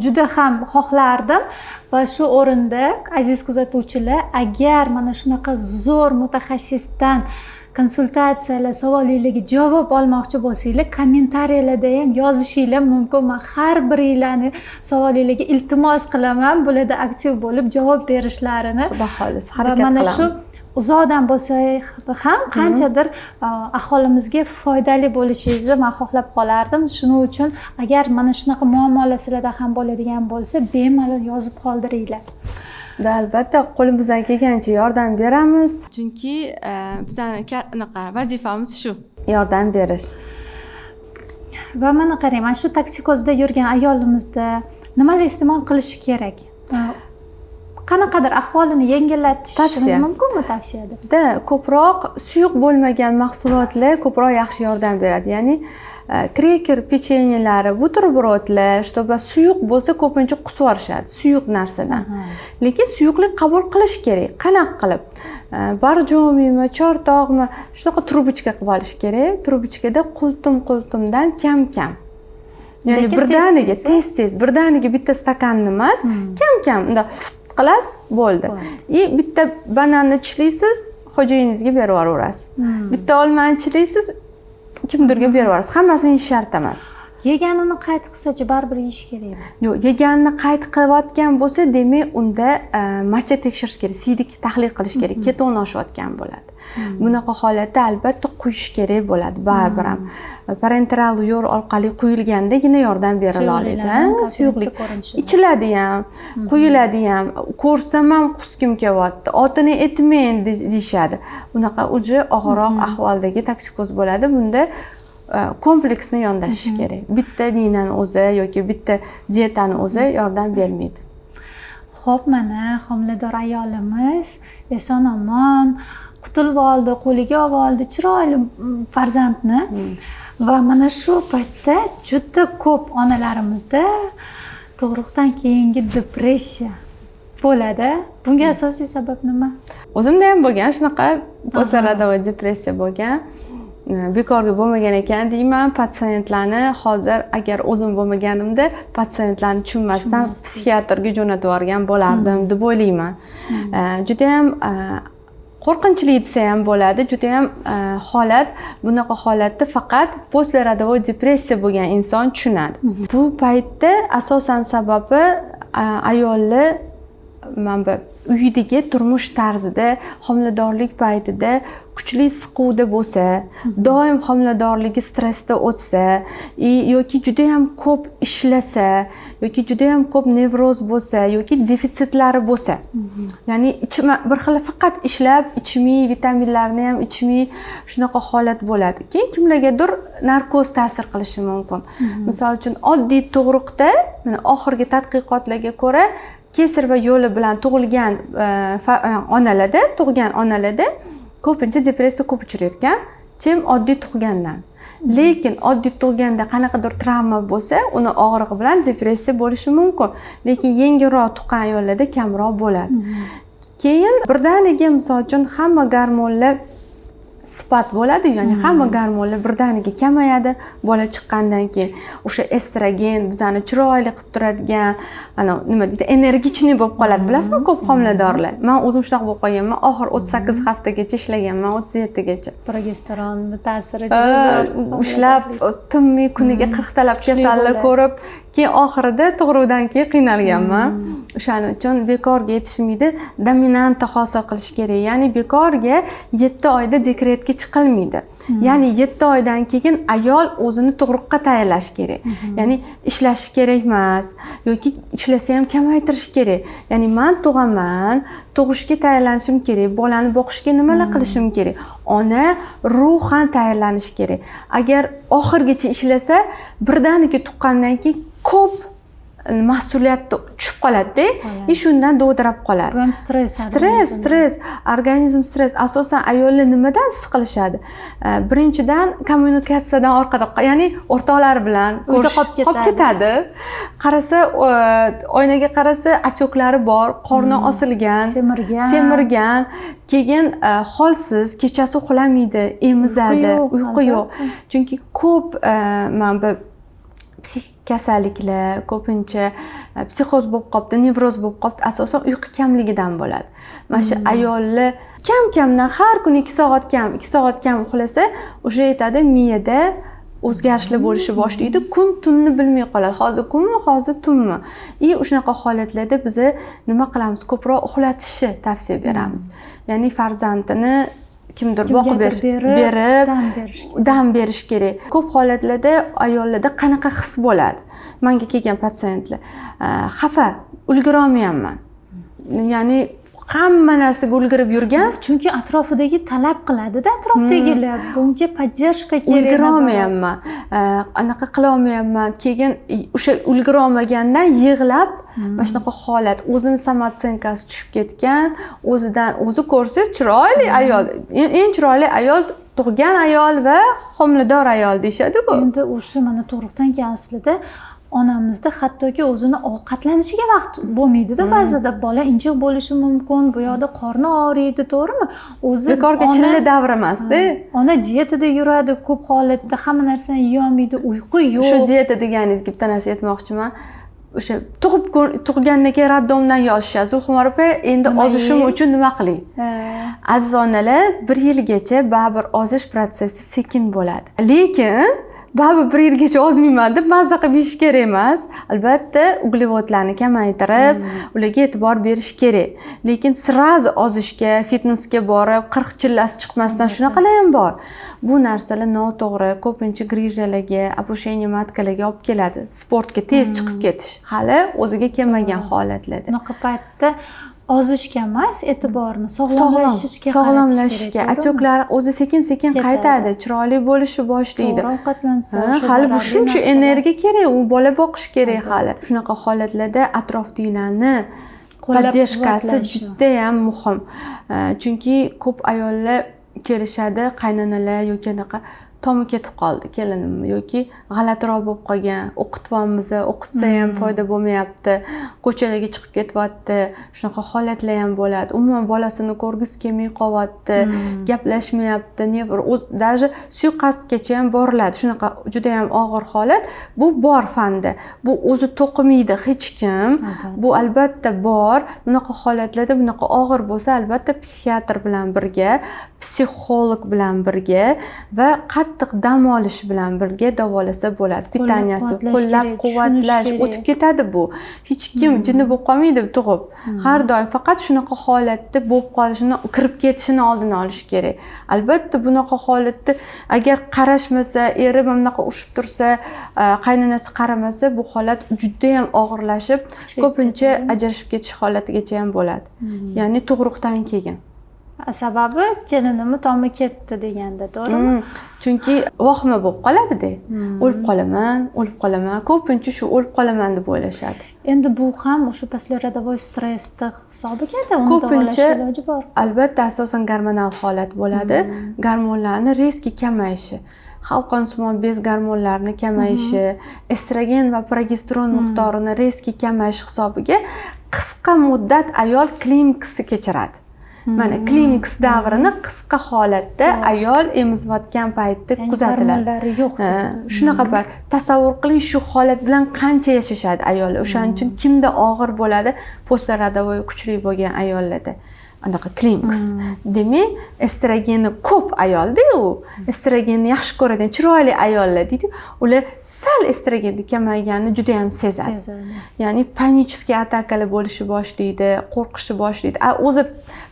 juda ham xohlardim va shu o'rinda aziz kuzatuvchilar, agar mana shunaqa zo'r mutaxassisdan konsultatsiyalar, savollarga javob olmoqchi bo'lsanglar, kommentariyalarda ham yozishinglar mumkin. Men har biringlarni savollariga iltimos qilaman, bularda aktiv bo'lib javob berishlarini. Xudo xohlasa harakat qilamiz. Mana shu uzoqdan bo'lsa ham qanchadir aholimizga foydali bo'lishingizni men xohlab qolardim. Shuning uchun agar mana shunaqa muammolar sizlarda ham bo'ladigan bo'lsa, bemalol yozib qoldiringlar. Albatta qo'limizdan kelgancha yordam beramiz. Chunki bizning vazifamiz shu, yordam berish. Va mana qarang, mana shu toksikozda yurgan ayolimizda nimalar iste'mol qilishi kerak? Qanaqadir ahvolini yengillatishimiz mumkinmi tavsiyada? Ko'proq suyuq bo'lmagan mahsulotlar ko'proq yaxshi yordam beradi. Ya'ni kreker, pechenyelari, buterbrodlar, чтобы suyuq bo'lsa ko'pincha qusib yuborishadi, suyuq narsadan. Lekin suyuqlik qabul qilish kerak. Qanaqa qilib? Barjomimi, chortoqmi, shunaqa trubichka qilib olish kerak. Trubichkada qultum-qultumdan kam-kam. Ya'ni birdaniga tez-tez, birdaniga bitta stakanni emas, kam-kam unda qilasiz, bo'ldi. Bitta bananni tishlaysiz, xo'jayiningizga berib yuborasiz. Bitta olmani tishlaysiz, kimdirga berib yuborasiz. Hammasini yeyish shart emas. Yeganini qayd qilsa-chi baribir yeyish kerakmi? Yo'q, yeganini qayd qilayotgan bo'lsa, demak unda macha tekshirish kerak, siydik tahlil qilish kerak, keton oshayotgan bo'ladi. Bunaqa holatda albatta quyish kerak bo'ladi, baribir ham. Parenteral yo'l orqali quyilgandagina yordam bera oladi. Suyuqlik ichiladi ham, quyiladi ham. Ko'rsam ham qusgim kelyapti, otini etmang deyishadi. Bunaqa uje og'irroq ahvoldagi toksikoz bo'ladi. Bunda kompleksni yondashish kerak. Bitta dinani o'zi yoki bitta dietani o'zi yordam bermaydi. Xo'p, mana homilador ayolimiz eson-omon qutulib oldi, qo'liga oldi chiroyli farzandni. Va mana shu paytda juda ko'p onalarimizda tug'ruqdan keyingi depressiya bo'ladi. Bunga asosiy sabab nima? O'zimda ham bo'lgan shunaqa postrodovой depressiya bo'lgan. Bekorga bo'lmagan ekan deyman, patsientlarni hozir agar o'zim bo'lmaganimda patsientlarni tushunmasdan psixiatrga jo'natib yuborgan bo'lardim deb o'ylayman. Juda ham qo'rqinchli desa ham bo'ladi, juda ham holat, bunaqa holatda faqat postrodovой depressiya bo'lgan inson tushunadi. Bu paytda asosan sababi ayollar uyidagi turmush tarzida, homiladorlik paytida kuchli siquvda bo'lsa, doim homiladorligi stressda o'tsa, yoki juda ham ko'p ishlasa, yoki juda ham ko'p nevroz bo'lsa, yoki defitsitlari bo'lsa. Ya'ni bir xil faqat ishlab, ichmay, vitaminlarni ham ichmay, shunaqa holat bo'ladi. Keyin kimlargadir narkoz ta'sir qilishi mumkin. Misol uchun oddiy tug'ruqda, mana oxirgi tadqiqotlarga ko'ra, kesir va yo'li bilan tug'ilgan onalarda ko'pincha depressiya ko'p uchrar ekan, chem oddiy tug'gandan. Lekin oddiy tug'ganda qanaqadir travma bo'lsa, uni og'rig'i bilan depressiya bo'lishi mumkin. Lekin yengilroq tuqqan ayollarda kamroq bo'ladi. Keyin birdaniga misol uchun hamma gormonlar sifat bo'ladi, ya'ni hamma gormonlar birdaniga kamayadi bola chiqqandan keyin. O'sha estrogen bizani chiroyli qilib turadigan, nima deydi, energichniy bo'lib qoladi. Bilasizmi, ko'p homiladorlar. Men o'zim shunaqa bo'lib qolganman. Oxir 38 haftagacha ishlaganman, 37 gacha. Progesteron ta'siri juda ushlab, tinmay kuniga 40 talab kasallik ko'rib, keyin oxirida tug'ruqdan keyin qiynalganman. O'shaning uchun bekorga yetishmaydi, dominanta hosil qilish kerak. Ya'ni bekorga 7 oyda dekretga chiqilmaydi. Ya'ni 7 oydan keyin ayol o'zini tug'ruqqa tayyorlash kerak. Ya'ni ishlash kerak emas yoki ishlasa ham kamaytirish kerak. Ya'ni men tug'aman, tug'ishga tayyorlanishim kerak, bolani boqishga nimalar qilishim kerak. Ona ruhan tayyorlanish kerak. Agar oxirgacha ishlasa, birdaniga tuqqandan keyin ko'p mas'uliyatni tushib qoladi-da, shundan dovdirab qoladi. Bu ham stress. Stress, organizm stress. Asosan ayollar nimadan siqilishadi? Birinchidan kommunikatsiyadan orqada, ya'ni o'rtoqlari bilan qolib ketadi. Qarasa, oynaga qarasa, achoklari bor, qorni osilgan, semirgan, keyin holsiz, kechasi uxlamaydi, emizadi, uyqu yo'q. Chunki ko'p mana psixik kasalliklar, ko'pincha psixoz bo'lib qolibdi, nevroz bo'lib qolibdi, asosan uyqu kamligidan bo'ladi. Mana shu ayollar kam-kamdan har kuni 2 soat kam uxlasa, o'sha aytadi, miyada o'zgarishlar bo'lishni boshlaydi, kun tunni bilmay qoladi. Hozir kunmi, hozir tunmi? Shunaqa holatlarda biz nima qilamiz? Ko'proq uxlatishni tavsiya beramiz. Ya'ni farzandini kimdir boqib berib dam berish kerak. Ko'p holatlarda ayollarda qanaqa his bo'ladi? Menga kelgan patsientlar xafa, ulgura olmayapman. ya'ni hamma narsaga ulgurib yurgan, chunki atrofidagi talab qiladida atrofdagilar bunga podдержка kerak. ulgurolmayapman, anaqa qilolmayapman, keyin o'sha ulgurolmagandan yig'lab mana shunaqa holat, o'zini samootsyenkasi tushib ketgan, o'zi ko'rsangiz chiroyli ayol, eng chiroyli ayol tug'gan ayol va homilador ayol deyishadi-ku. Endi o'sha mana tug'ruqdan keyin aslida onamizda hattoki o'zini ovqatlanishiga vaqt bo'lmaydi-da, ba'zida bola injiq bo'lishi mumkin, bu yoqda qorni og'riydi, to'g'rimi? O'zi bekorga chilla davr emas-da. Ona dietada yuradi, ko'p holatda hamma narsani yeya olmaydi, uyqu yo'q. Shu dieta deganingizga bitta narsa aytmoqchiman. O'sha tug'gandan keyin raddomdan yozishadi. Zulxumor opa, endi ozishim uchun nima qiling? Aziz onalar, 1 yilgacha baribir ozish protsessi sekin bo'ladi. Lekin baribir 1 yilgacha ozmayman deb mazza qilib yeyish kerak emas. Albatta, uglevodlarni kamaytirib, ularga e'tibor berish kerak. Lekin sirazi ozishga, fitnessga borib, 40 chillasi chiqmasdan shunaqalar ham bor. Bu narsalar noto'g'ri, ko'pincha grijalarga, oprusheniya matkalarga olib keladi. Sportga tez chiqib ketish, hali o'ziga kelmagan holatlarda. Bunaqa paytda ozishga emas, e'tiborni sog'lomlashishga, otyoqlar o'zi sekin-sekin qaytadi, chiroyli bo'lishni boshlaydi. To'g'ri ovqatlansa, hali bu shuncha energiya kerak, u bola boqish kerak hali. Shunaqa holatlarda atrofdagilarni podдержкасы juda ham muhim. Chunki ko'p ayollar kelishadi, qaynanalar yoki anaqa tomi ketib qoldi kelinimmi yoki g'alatiroq bo'lib qolgan, o'qityapmiz, o'qitsa ham foyda bo'lmayapti, ko'chalarga chiqib ketyapti, shunaqa holatlar ham bo'ladi. Umuman bolasini ko'rgisi kelmay qolyapti, gaplashmayapti, даже suiqasdgacha ham boriladi. Shunaqa juda ham og'ir holat. Bu bor fanda. Bu o'zi to'qimaydi hech kim. Bu albatta bor. Bunaqa holatlarda bunaqa og'ir bo'lsa, albatta psixiatr bilan birga, psixolog bilan birga va qattiq dam olish bilan birga davolasa bo'ladi. Bitaniyasi qo'llab-quvvatlash o'tib ketadi bu. Hech kim jinni bo'lib qolmaydi tug'ib. Har doim faqat shunaqa holatda bo'lib qolishini, kirib ketishini oldini olish kerak. Albatta bunaqa holatda agar qarashmasa, eri bunaqa ushib tursa, qaynonasi qaramasa, bu holat juda ham og'irlashib, ko'pincha ajrashib ketish holatigacha ham bo'ladi. Ya'ni tug'ruqdan keyin. Sababi kelinimni tomi ketdi deganda, to'g'rimi? Chunki vahima bo'lib qoladi-da. O'lib qolaman. Ko'pincha shu o'lib qolaman deb o'ylashadi. Endi bu ham o'sha poslerodovoy stressni hisobiga-da, uni davolash iloji bor. Albatta, asosan gormonal holat bo'ladi. Gormonlarni rezki kamayishi, xalqonsimon bez gormonlarini kamayishi, estrogen va progesteron miqdorini rezki kamayish hisobiga qisqa muddat ayol klimaksni kechiradi. Mana klimaks davrini qisqa holatda ayol emizayotgan paytda kuzatiladi. Gormonlari yo'q. Shunaqa payt tasavvur qiling, shu holat bilan qancha yashashadi ayol. O'shaning uchun kimda og'ir bo'ladi, poslerodovoy kuchli bo'lgan ayollarda. Anaqa klimaks. Demak, estrogeni ko'p ayolda u. Estrogenni yaxshi ko'radigan chiroyli ayollar deydi. Ular sal estrogenni kamayganini juda ham sezadi. Ya'ni panichniy atakalar bo'lishi boshlaydi, qo'rqishi boshlaydi. O'zi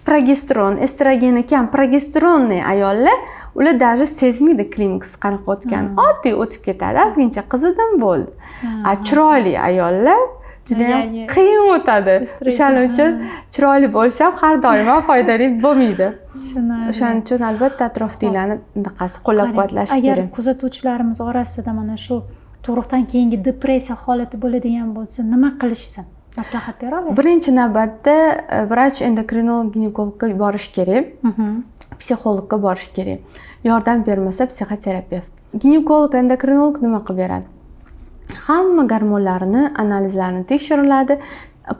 progesteron, estrogeni kam, progesteronni ayollar ular даже sezmaydi klimaks qanaqa o'tgan. Oddiy o'tib ketadi, ozgincha qizidim bo'ldi. Chiroyli ayollar juda ham qiyin o'tadi. O'shaning uchun chiroyli bo'lish ham har doim foydali bo'lmaydi. O'shaning uchun albatta atrofdagilarni diqqat qo'llab-quvvatlash kerak. Agar kuzatuvchilarimiz orasida mana shu tug'ruqdan keyingi depressiya holati bo'ladigan bo'lsa, nima qilishsin? Maslahat bera olasiz? Birinchi navbatda vrach endokrinolog ginekologga borish kerak. Psixologga borish kerak. Yordam bermasa psixoterapevt. Ginekolog, endokrinolog nima qilib beradi? Hamma gormonlarini, analizlarini tekshiriladi.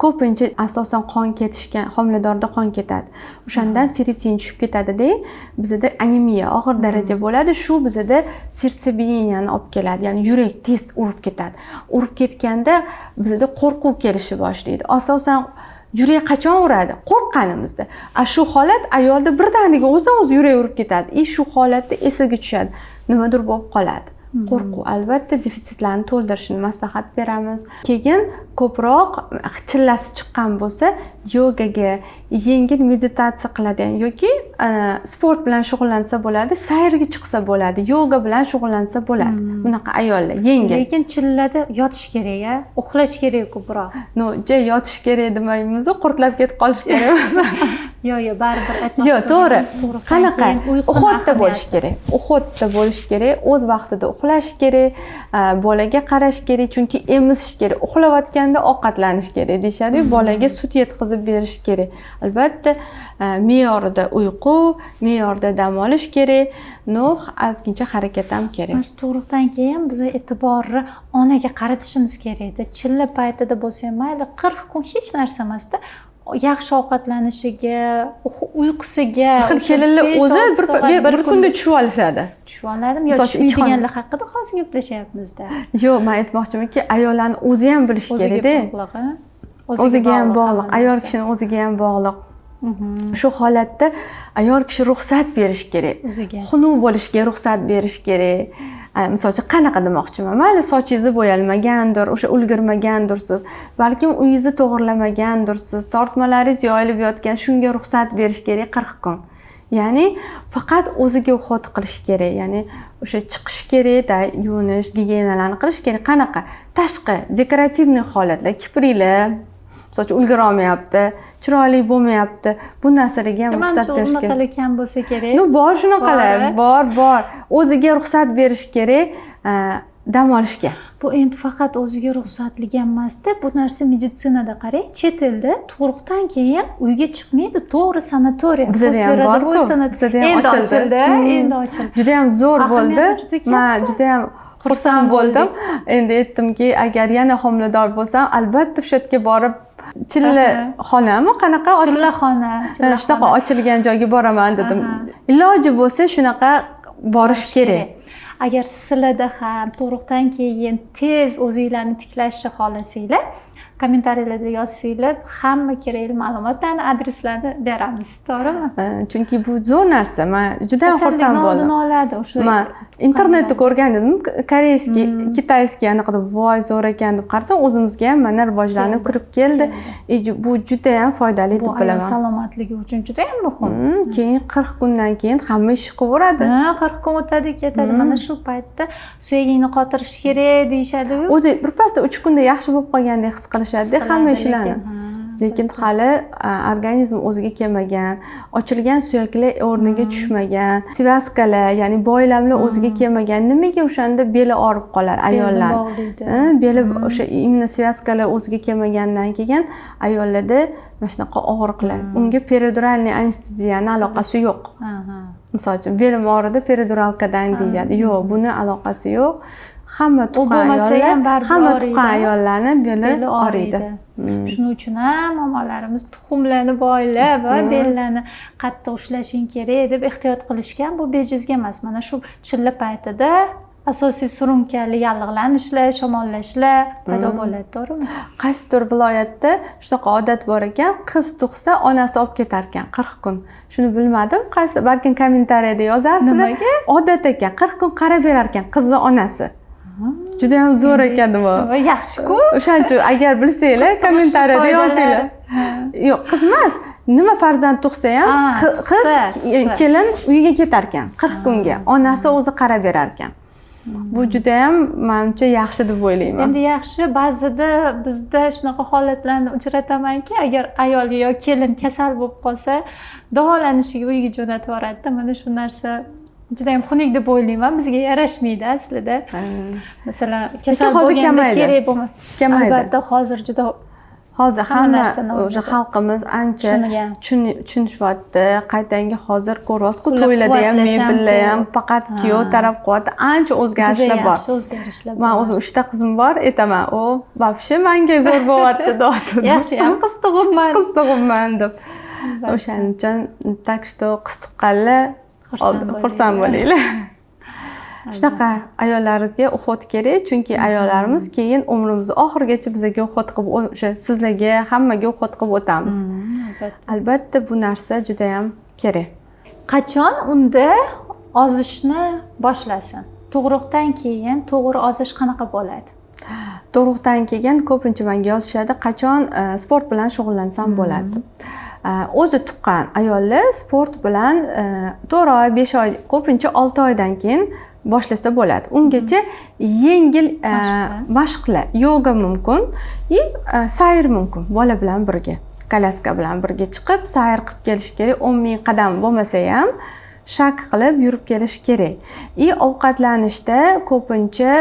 Ko'pincha asosan qon ketishgan, homiladorda qon ketadi. O'shandan ferritin tushib ketadi-da, bizda anemiya og'ir daraja bo'ladi. Shu bizda sertsebiyeniyani olib keladi, ya'ni yurak tez urib ketadi. Urib ketganda bizda qo'rquv kelishi boshlaydi. Asosan yurak qachon uradi? Qo'rqqanimizda. Shu holat ayolda birdaniga o'zidan-o'zi yurak urib ketadi. Shu holatda esiga tushadi. Nimadir bo'lib qoladi. Qo'rquv, albatta defitsitlarni to'ldirishni maslahat beramiz. Keyin ko'proq chillasi chiqqan bo'lsa, yogaga, yengil meditatsiya qiladigan yoki sport bilan shug'ullansa bo'ladi, sayrga chiqsa bo'ladi, yoga bilan shug'ullansa bo'ladi. Bunaqa ayollar yengil. Lekin chillada yotish kerak-a, uxlash kerak ko'proq. No, yotish kerak demaymiz, qurtlab ketib qolish kerak emas. Yo'q, baribir aytmoqchi. Yo'q, to'g'ri. Qanaqa? Uyqu Uxotda bo'lish kerak. Uxotda bo'lish kerak, o'z vaqtida uxlash kerak, bolaga qarash kerak, chunki emisish kerak. Uxlayotganda ovqatlanish kerak deyshadi-yu, bolaga sut yetkazib berish kerak. Albatta, me'yorida uyqu, me'yorida dam olish kerak, ozgincha harakat ham kerak. Mana shu tug'ruqdan keyin biz e'tiborni onaga qaratishimiz kerak-da. Chilla paytida bo'lsa ham mayli, 40 kun hech narsa emasda. Yaxshi ovqatlanishiga, uyqusiga, kelinlar o'zi bir kunda tushib olishadi. Tushib oladimi? Yo, tushmaydiganlar haqida hozir gaplashyapmiz-da. Yo'q, men aytmoqchimanki, ayollarning o'zi ham bilishi kerak-da. O'ziga ham bog'liq, ayol kishining o'ziga ham bog'liq. Shu holatda ayol kishi ruxsat berish kerak. Xunuk bo'lishga ruxsat berish kerak. Misol uchun qanaqa demoqchiman? Mayli sochingizni bo'yalmagandir, o'sha ulgurmagandirsiz, balkim uyingizni to'g'irlamagandirsiz, tortmalaringiz yoyilib yotgan, shunga ruxsat berish kerak 40 kun. Ya'ni faqat o'ziga uxot qilish kerak, ya'ni o'sha chiqish kerak, yuvinish, gigiyenalarni qilish kerak. Qanaqa? Tashqi, dekorativniy holatlar, kipriklar, misol uchun ulgura olmayapti, chiroyli bo'lmayapti. Bu narsalarga ham ruxsat berish kerak. Unaqalar kam bo'lsa kerak. Bor shunaqalar, bor. O'ziga ruxsat berish kerak, dam olishga. Bu endi faqat o'ziga ruxsatligi emasda, bu narsa meditsinada qarang, chet elda tug'ruqdan keyin uyga chiqmaydi, to'g'ri sanatoriya. Bizda ham bor-ku, endi ochildi. Juda ham zo'r bo'ldi. Men juda ham xursand bo'ldim. Endi aytdimki, agar yana homilador bo'lsam, albatta o'sha yerga borib chilla xonami qanaqa? Chilla xona. Shunaqa ochilgan joyga boraman dedim. Iloji bo'lsa shunaqa borish kerak. Agar sizlarda ham tug'ruqdan keyin tez o'zingizlarni tiklashni xohlasanglar, kommentariyalarda yozsanglar, hamma kerakli ma'lumotlarni, adreslarni beramiz, to'g'rimi? Chunki bu zo'r narsa. Men juda ham xursand bo'ldim. Oldini oladi o'sha. Men internetda ko'rgan edim, koreyskiy, kitayskiy anaqa voy zo'r ekan deb qarasam, o'zimizga ham mana rivojlanib kirib keldi. Bu juda ham foydali deb bilaman. Bu salomatligi uchun juda ham muhim. Keyin 40 kundan keyin hamma ish qilaveradi. 40 kun o'tadi, ketadi. Mana shu paytda suyagingni qotirish kerak deyshadi-ku. O'zi birpasda 3 kunda yaxshi bo'lib qolgandek his qilishadi hamma ishlarni. Lekin hali organizm o'ziga kelmagan, ochilgan suyaklar o'rniga tushmagan, svyaskalar, ya'ni boylamlar o'ziga kelmagan. Nimaga o'shanda beli og'rib qoladi ayollar? Beli o'sha immuniy svyaskalar o'ziga kelmagandan keyin ayollarda mana shunaqa og'riqlar. Unga periduralniy anesteziyaning aloqasi yo'q. Misol uchun belim og'ridi, periduralkadan deyiladi. Yo'q, buni aloqasi yo'q. Hamma tuqqan ayollarni beli og'riydi. Shuning uchun ham onalarimiz tuxumlarni boylab va bellarni qattiq ushlashing kerak deb ehtiyot qilishgan. Bu bejizga emas. Mana shu chilla paytida asosiy surunkali yallig'lanishlar, shamollashlar paydo bo'ladi, to'g'rimi? Qaysidir viloyatda shunaqa odat bor ekan, qiz tug'sa onasi olib ketar ekan 40 kun. Shuni bilmadim. Qaysi balkim kommentariyada yozarsizlar. Odat ekan, 40 kun qarab berar ekan qizni onasi. Juda ham zo'r ekan bu. Yaxshi-ku. O'shaning uchun agar bilsanglar, kommentariyada yozinglar. Yo'q, qiz emas. Nima farzand tug'sa ham qiz kelin uyiga ketar ekan 40 kunga. Onasi o'zi qarab berar ekan. Bu juda ham menimcha yaxshi deb o'ylayman. Endi yaxshi, ba'zida bizda shunaqa holatlarni uchratamanki, agar ayol yo kelin kasal bo'lib qolsa, davolanishiga uyiga jo'natib yuboradi-da. Mana shu narsa juda ham xunuk deb o'ylayman. Bizga yarashmaydi aslida. Masalan, kasal bo'lganda kerak bo'lmaydi. Albatta, hozir juda hozir hamma o'sha xalqimiz ancha tushunishyapti. Qaytangi hozir ko'ryapsiz-ku, to'ylarda ham, mebellar ham, faqat kuyov taraf qilyapti. Ancha o'zgarishlar bor. Yaxshi o'zgarishlar bor. Men o'zim 3 ta qizim bor, aytaman, "O, babshi menga zo'r bo'lyapti" deyapti. Yaxshi, ham qiz tug'ibman deb. O'shaning uchun tak что qiz tuqqanlar xursand bo'linglar. Shunaqa ayollarga uxot kerak, chunki ayollarimiz keyin umrimiz oxirigacha bizga uxot qilib, o'sha sizlarga, hammaga uxot qilib o'tamiz. Albatta bu narsa juda ham kerak. Qachon unda ozishni boshlasin? Tug'ruqdan keyin to'g'ri ozish qanaqa bo'ladi? Tug'ruqdan keyin ko'pincha menga yozishadi, qachon sport bilan shug'ullansam bo'ladi. o'zi tuqqan ayollar sport bilan 4 oy, 5 oy, ko'pincha 6 oydan keyin boshlasa bo'ladi. Ungacha yengil mashqlar, yoga mumkin, sayr mumkin bola bilan birga. Kalaska bilan birga chiqib, sayr qilib kelish kerak. 10 ming qadam bo'lmasa ham shak qilib yurib kelish kerak. Ovqatlanishda ko'pincha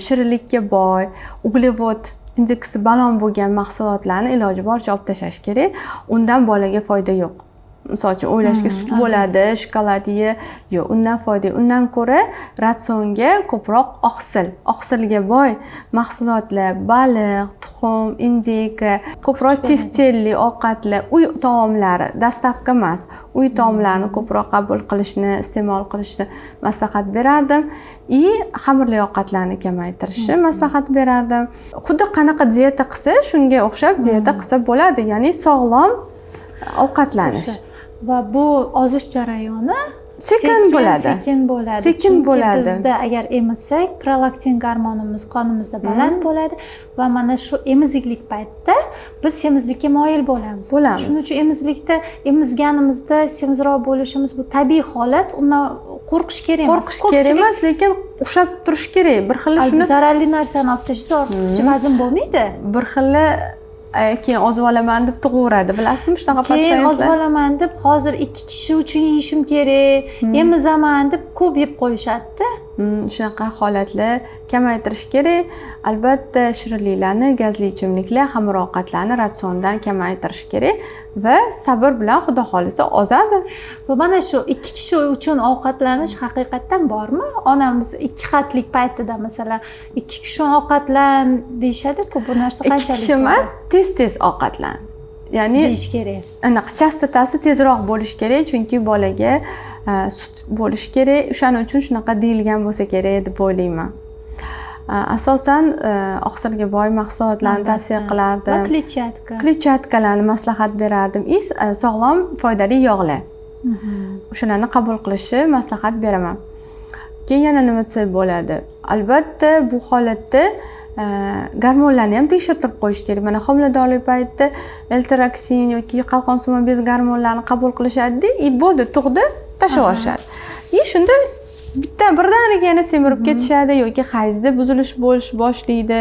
shirinlikka boy, uglevod indeksi baland bo'lgan mahsulotlarni iloji boricha olib tashlash kerak. Undan bolaga foyda yo'q. Misol uchun o'ylashga sut bo'ladi, shokolad yo'q, undan foyda yo'q. Undan ko'ra ratsionga ko'proq oqsilga boy mahsulotlar, baliq, tuxum, indika, ko'proq teftelli ovqatlar, uy taomlari, dastavka emas, uy taomlarini ko'proq qabul qilishni, iste'mol qilishni maslahat berardim. Xamirli ovqatlarni kamaytirishni maslahat berardim. Xuddi qanaqa dieta qilsa, shunga o'xshab dieta qilsa bo'ladi, ya'ni sog'lom ovqatlanish. Va bu ozish jarayoni sekin bo'ladi. Sekin bo'ladi. Bizda agar emizsak, prolaktin gormonimiz qonimizda baland bo'ladi va mana shu emiziklik paytida biz semizlikka moyil bo'lamiz. Shuning uchun emizganimizda semizroq bo'lishimiz bu tabiiy holat, undan qo'rqish kerak emas. Qo'rqish kerak emas, lekin ushab turish kerak. Bir xil shuni zararli narsani olib tashlasa ortiqcha vazn bo'lmaydi. Bir xil keyin ozib olaman deb tug'averadi, bilasizmi shunaqa patsientlar? Keyin ozib olaman deb hozir 2 kishi uchun yeyishim kerak, emizaman deb ko'p yeb qo'yishadi-da. Shunaqa holatlar kamaytirish kerak. Albatta shirinliklarni, gazli ichimliklar, xamir ovqatlarni ratsiondan kamaytirish kerak va sabr bilan xudo xolisa ozadi. Va mana shu 2 kishi uchun ovqatlanish haqiqatan bormi? Onamiz 2 xatlik paytida masalan 2 kishi ovqatlan deyshadi-ku, bu narsa qanchalik? 2 kishi emas, tez ovqatlan. Ya'ni deyish kerak. Anaqa chastotasi tezroq bo'lish kerak, chunki bolaga sut bo'lish kerak. O'shaning uchun shunaqa deyilgan bo'lsa kerak deb o'ylayman. Asosan oqsilga boy mahsulotlarni tavsiya qilardim. Va kletchatkalarni maslahat berardim. Sog'lom, foydali yog'lar. O'shalarni qabul qilishni maslahat beraman. Keyin yana nima desa bo'ladi? Albatta bu holatda gormonlarni ham tekshirtirib qo'yish kerak. Mana homiladorlik paytida eltiroksin yoki qalqonsimon bez gormonlarini qabul qilishadi-da, bo'ldi, tug'di, tashlab yuborishadi. Shunda birdaniga yana semirib ketishadi yoki hayzda buzilish bo'lish boshlaydi.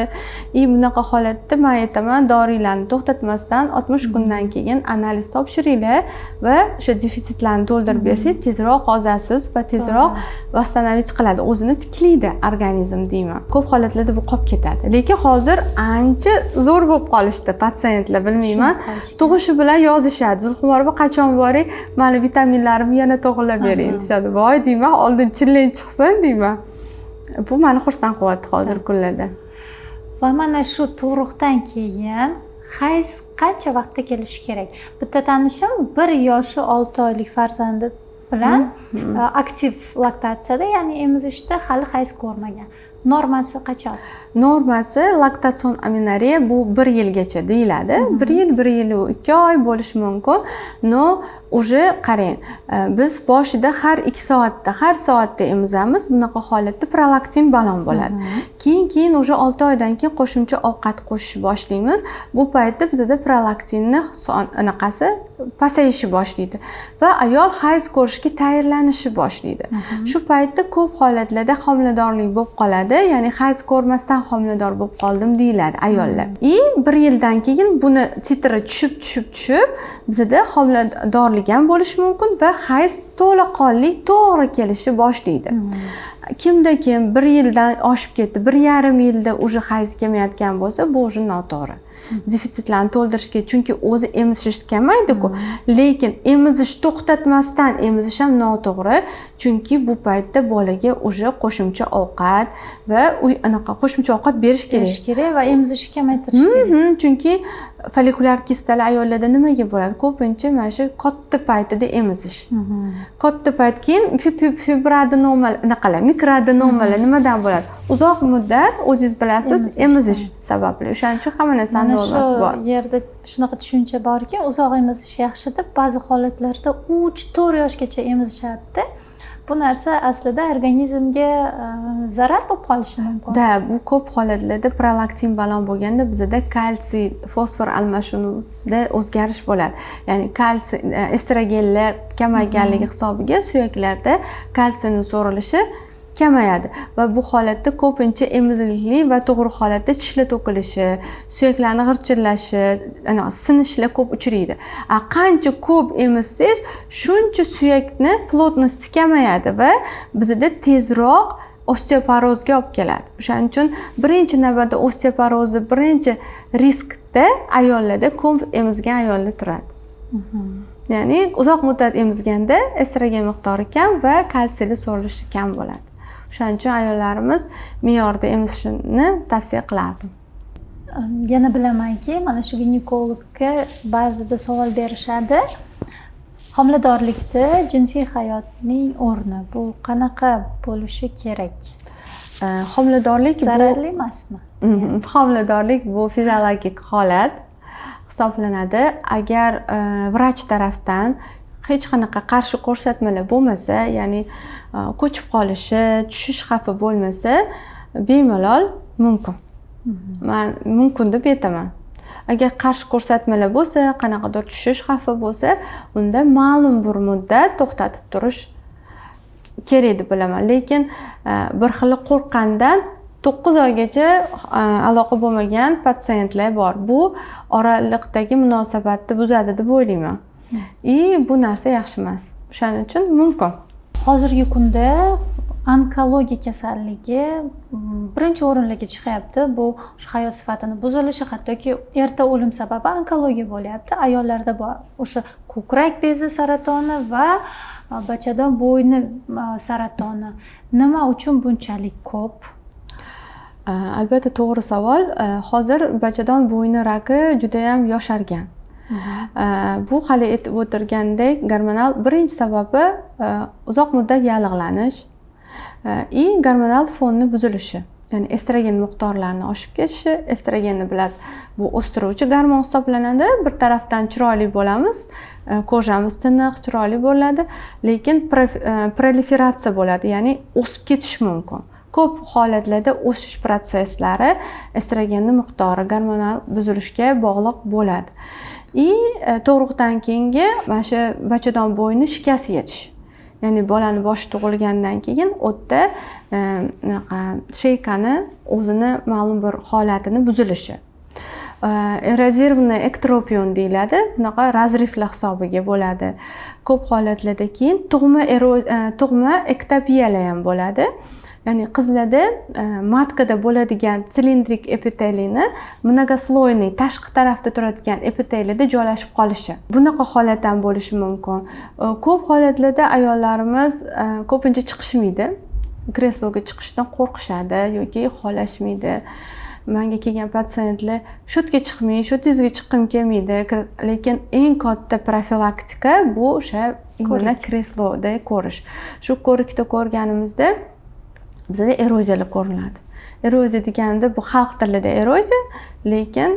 Bunaqa holatda men aytaman, dorilarni to'xtatmasdan 60 kundan keyin analiz topshiringlar va o'sha defitsitlarni to'ldirib bersangiz, tezroq ozasiz va tezroq vasстановить qiladi, o'zini tiklaydi organizm deyman. Ko'p holatlarda bu qolib ketadi. Lekin hozir ancha zo'r bo'lib qolishdi patsientlar, bilmayman. Tug'ishi bilan yozishadi. Zulxumarova qachon boring, meni vitaminlarimni yana to'g'irlab bering deshadi. Voy deyman, oldin chiqsin deyman. Bu meni xursand qilyapti hozir kunlarda. Va mana shu tug'ruqdan keyin hayz qancha vaqtda kelishi kerak? Bitta tanishim 1 yoshi 6 oylik farzandi bilan aktiv laktatsiyada, ya'ni emizishda hali hayz ko'rmagan. Normasi qachon? Normasi laktatsion aminoriya bu 1 yilgacha deyiladi. 1 yil, 2 oy bo'lishi mumkin. Уже qarang, biz boshida har 2 soatda, har soatda emizamiz. Bunaqa holatda prolaktin baland bo'ladi. Keyin уже 6 oydan keyin qo'shimcha ovqat qo'shish boshlaymiz. Bu paytda bizda prolaktinni anaqasi pasayishi boshlaydi va ayol hayz ko'rishga tayyorlanishi boshlaydi. Shu paytda ko'p holatlarda homiladorlik bo'lib qoladi, ya'ni hayz ko'rmasdan homilador bo'lib qoldim deyiladi ayollar. 1 yildan keyin buni titri tushib bizda homiladorlik ham bo'lishi mumkin va hayz to'laqonli to'g'ri kelishi boshlaydi. Kimda kim 1 yildan oshib ketdi, 1,5 yilda уже hayz kelmayotgan bo'lsa, bu уже noto'g'ri. Defitsitlarni to'ldirishga, chunki o'zi emizish kelmaydi-ku, lekin emizish to'xtatmasdan emizish ham noto'g'ri, chunki bu paytda bolaga уже qo'shimcha ovqat va qo'shimcha ovqat berish kerak va emizishni kamaytirish kerak. Chunki follikulyar kistalar ayollarda nimaga bo'ladi? Ko'pincha mana shu katta paytida emizish. Katta payt keyin fibroadenomalar, mikroadenomalar nimadan bo'ladi? Uzoq muddat o'zingiz bilasiz, emizish sababli. O'shaning uchun hamma narsani normasi bor. Shu yerda shunaqa tushuncha borki, uzoq emizish yaxshi deb, ba'zi holatlarda 3-4 yoshgacha emizishadi. bu narsa aslida organizmga zarar bo'lib qolishi mumkin. Bu ko'p holatlarda prolaktin baland bo'lganda bizada kalsiy fosfor almashinuvida o'zgarish bo'ladi. Ya'ni kalsiy estrogenlar kamayganligi hisobiga suyaklarda kalsiyning so'rilishi kamayadi va bu holatda ko'pincha emizikli va to'g'ri holatda tishlar to'kilishi, suyaklarning g'irchillashi, sinishlar ko'p uchraydi. Qancha ko'p emizsangiz, shuncha suyakni plotnosti kamayadi va bizda tezroq osteoporozga olib keladi. O'shaning uchun birinchi navbatda osteoporozni birinchi riskda ayollarda, ko'p emizgan ayollar turadi. Ya'ni uzoq muddat emizganda estrogen miqdori kam va kalsiyli so'rilishi kam bo'ladi. O'shaning uchun ayollarimiz me'yorda emizishni tavsiya qilardim. Yana bilamanki, mana shu ginekologga ba'zida savol berishadi. Homiladorlikda jinsiy hayotning o'rni bu qanaqa bo'lishi kerak? Homiladorlik zararli emasmi? Homiladorlik bu fiziologik holat hisoblanadi. Agar vrach tarafdan hech qanaqa qarshi ko'rsatmalar bo'lmasa, ya'ni ko'chib qolishi, tushish xavfi bo'lmasa, bemalol mumkin. Men mumkin deb aytaman. Agar qarshi ko'rsatmalar bo'lsa, qanaqadir tushish xavfi bo'lsa, unda ma'lum bir muddat to'xtatib turish kerak deb bilaman. Lekin bir xil qo'rqqandan 9 oygacha aloqa bo'lmagan patsientlar bor. Bu oraliqdagi munosabatni buzadi deb o'ylayman. Bu narsa yaxshi emas. O'shaning uchun mumkin. Hozirgi kunda onkologiya kasalligi birinchi o'rinlarga chiqyapti. Bu hayot sifatini buzilishi, hattoki erta o'lim sababi onkologiya bo'lyapti. Ayollarda bor o'sha ko'krak bezi saratoni va bachadon bo'yni saratoni. Nima uchun bunchalik ko'p? Albatta to'g'ri savol. Hozir bachadon bo'yni raki juda ham yoshargan. Bu hali aytib o'tirgandek gormonal birinchi sababi uzoq muddat yallig'lanish va gormonal fonning buzilishi. Ya'ni estrogen miqdorlarini oshib ketishi. Estrogenni bilasiz, bu o'stiruvchi gormon hisoblanadi. Bir tarafdan chiroyli bo'lamiz, ko'zamiz tiniq, chiroyli bo'ladi, lekin proliferatsiya bo'ladi, ya'ni o'sib ketish mumkin. Ko'p holatlarda o'sish prosesslari estrogenning miqdori gormonal buzilishga bog'liq bo'ladi. Tug'ruqdan keyingi mana shu bachadon bo'yni shikast yetish. Ya'ni bolani boshi tug'ilgandan keyin o'tda sheykani o'zini ma'lum bir holatini buzilishi. Erozivniy ektropion deyiladi. Bunaqa razriflar hisobiga bo'ladi. Ko'p holatlarda keyin tug'ma ektopiyalar ham bo'ladi. Ya'ni qizlarda matkada bo'ladigan silindrik epiteliyni mnogosloyniy tashqi tarafda turadigan epiteliyada joylashib qolishi. Bunaqa holat ham bo'lishi mumkin. Ko'p holatlarda ayollarimiz ko'pincha chiqishmaydi. Kresloga chiqishdan qo'rqishadi yoki xohlashmaydi. Menga kelgan patsientlar shotga chiqmay, shotingizga chiqqim kelmaydi, lekin eng katta profilaktika bu o'sha immuniy kresloda ko'rish. Shu ko'rikda ko'rganimizda bizda eroziyalar ko'rinadi. Eroziya deganda bu xalq tilida eroziya, lekin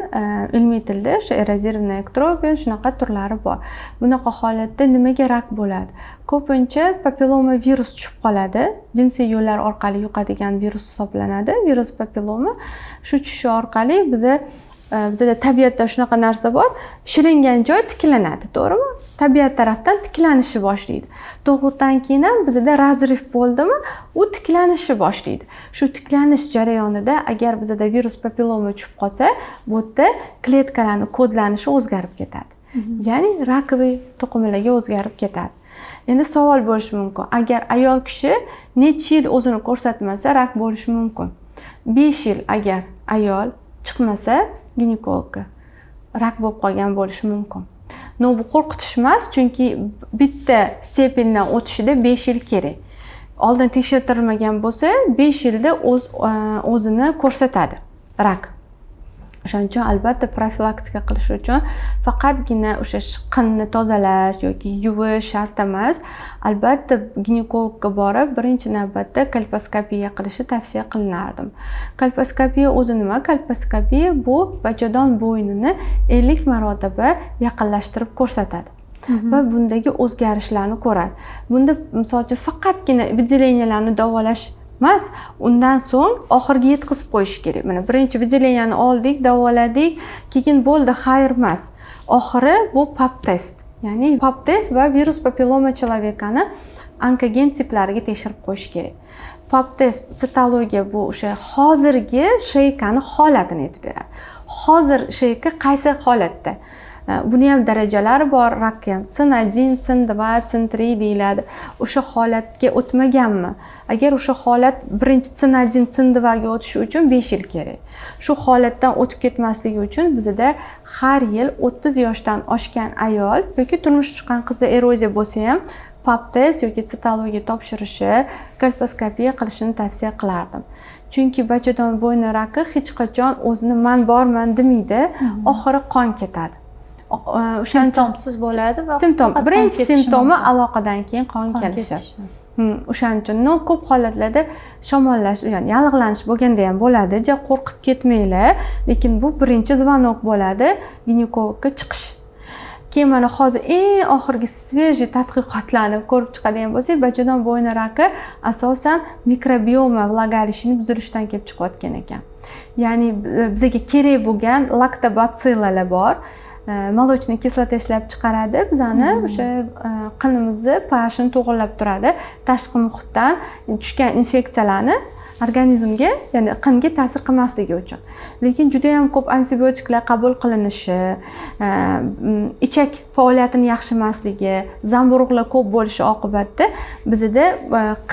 ilmiy tilda o'sha erozivniy ektropion shunaqa turlari bor. Bunaqa holatda nimaga rak bo'ladi? Ko'pincha papilloma virus tushib qoladi. Jinsiy yo'llar orqali yuqadigan virus hisoblanadi. Virus papilloma shu tushishi orqali bizda tabiatda shunaqa narsa bor. Shilingan joy tiklanadi, to'g'rimi? Tabiat tarafdan tiklanishi boshlaydi. Tug'ruqdan keyin ham bizda razrif bo'ldimi, u tiklanishni boshlaydi. Shu tiklanish jarayonida agar bizda virus papilloma tushib qolsa, bu yerda kletkalarning kodlanishi o'zgarib ketadi. Ya'ni rakoviy to'qimalarga o'zgarib ketadi. Endi savol bo'lishi mumkin. Agar ayol kishi necha yil o'zini ko'rsatmasa, rak bo'lishi mumkin. 5 yil agar ayol chiqmasa, ginekologga rak bo'lib qolgan bo'lishi mumkin. Bu qo'rqitish emas, chunki bitta stependan o'tishida 5 yil kerak. Oldin tekshirtirilmagan bo'lsa, 5 yilda o'zini ko'rsatadi rak. O'shaning uchun albatta profilaktika qilish uchun faqatgina o'sha shiqqinni tozalash yoki yuvish shart emas. Albatta ginekologga borib, birinchi navbatda kolposkopiya qilishi tavsiya qilinardi. Kolposkopiya o'zi nima? Kolposkopiya bu bachadon bo'ynini 50 marotaba yaqinlashtirib ko'rsatadi. va bundagi o'zgarishlarni ko'radi. Bunda misol uchun faqatgina выделениyalarni davolash emas, undan so'ng oxirgi yetkazib qo'yish kerak. Mana birinchi выделенияni oldik, davoladik, keyin bo'ldi, xayr emas. Oxiri bu pap test. Ya'ni pap test va virus papilloma человекani onkogen tiplariga tekshirib qo'yish kerak. Pap test, sitologiya bu o'sha hozirgi sheykani holatini aytib beradi. Hozir sheyka qaysi holatda? Buni ham darajalari bor, rak ham CIN1, CIN2, CIN3 deyiladi. O'sha holatga o'tmaganmi? Agar o'sha holat birinchi CIN1, CIN2 ga o'tishi uchun 5 yil kerak. Shu holatdan o'tib ketmasligi uchun bizda har yil 30 yoshdan oshgan ayol yoki turmush chiqqan qizda eroziya bo'lsa ham pap test yoki sitologiya topshirishi, kolposkopiya qilishini tavsiya qilardim. Chunki bachadon bo'yni raki hech qachon o'zini men borman demaydi, oxiri qon ketadi. Simptomsiz bo'ladi va birinchi simptomi aloqadan keyin qon kelishi. O'shaning uchun ko'p holatlarda shamollash, ya'ni yallig'lanish bo'lganda ham bo'ladi. Qo'rqib ketmanglar, lekin bu birinchi zvonok bo'ladi ginekologga chiqish. Keyin mana hozir eng oxirgi svejiy tadqiqotlarni ko'rib chiqadigan bo'lsak, bachadon bo'yni raki asosan mikrobioma vлагалищini buzilishdan kelib chiqayotgan ekan. Ya'ni bizga kerak bo'lgan laktobatsillalar bor. Молочный kislota ishlab chiqaradi, bizani o'sha qinimizni pH'ini to'g'irlab turadi. Tashqi muhitdan tushgan infeksiyalarni organizmga, ya'ni qinga ta'sir qilmasligi uchun. Lekin juda ham ko'p antibiotiklar qabul qilinishi, ichak faoliyatini yaxshi emasligi, zamburug'lar ko'p bo'lishi oqibatida bizda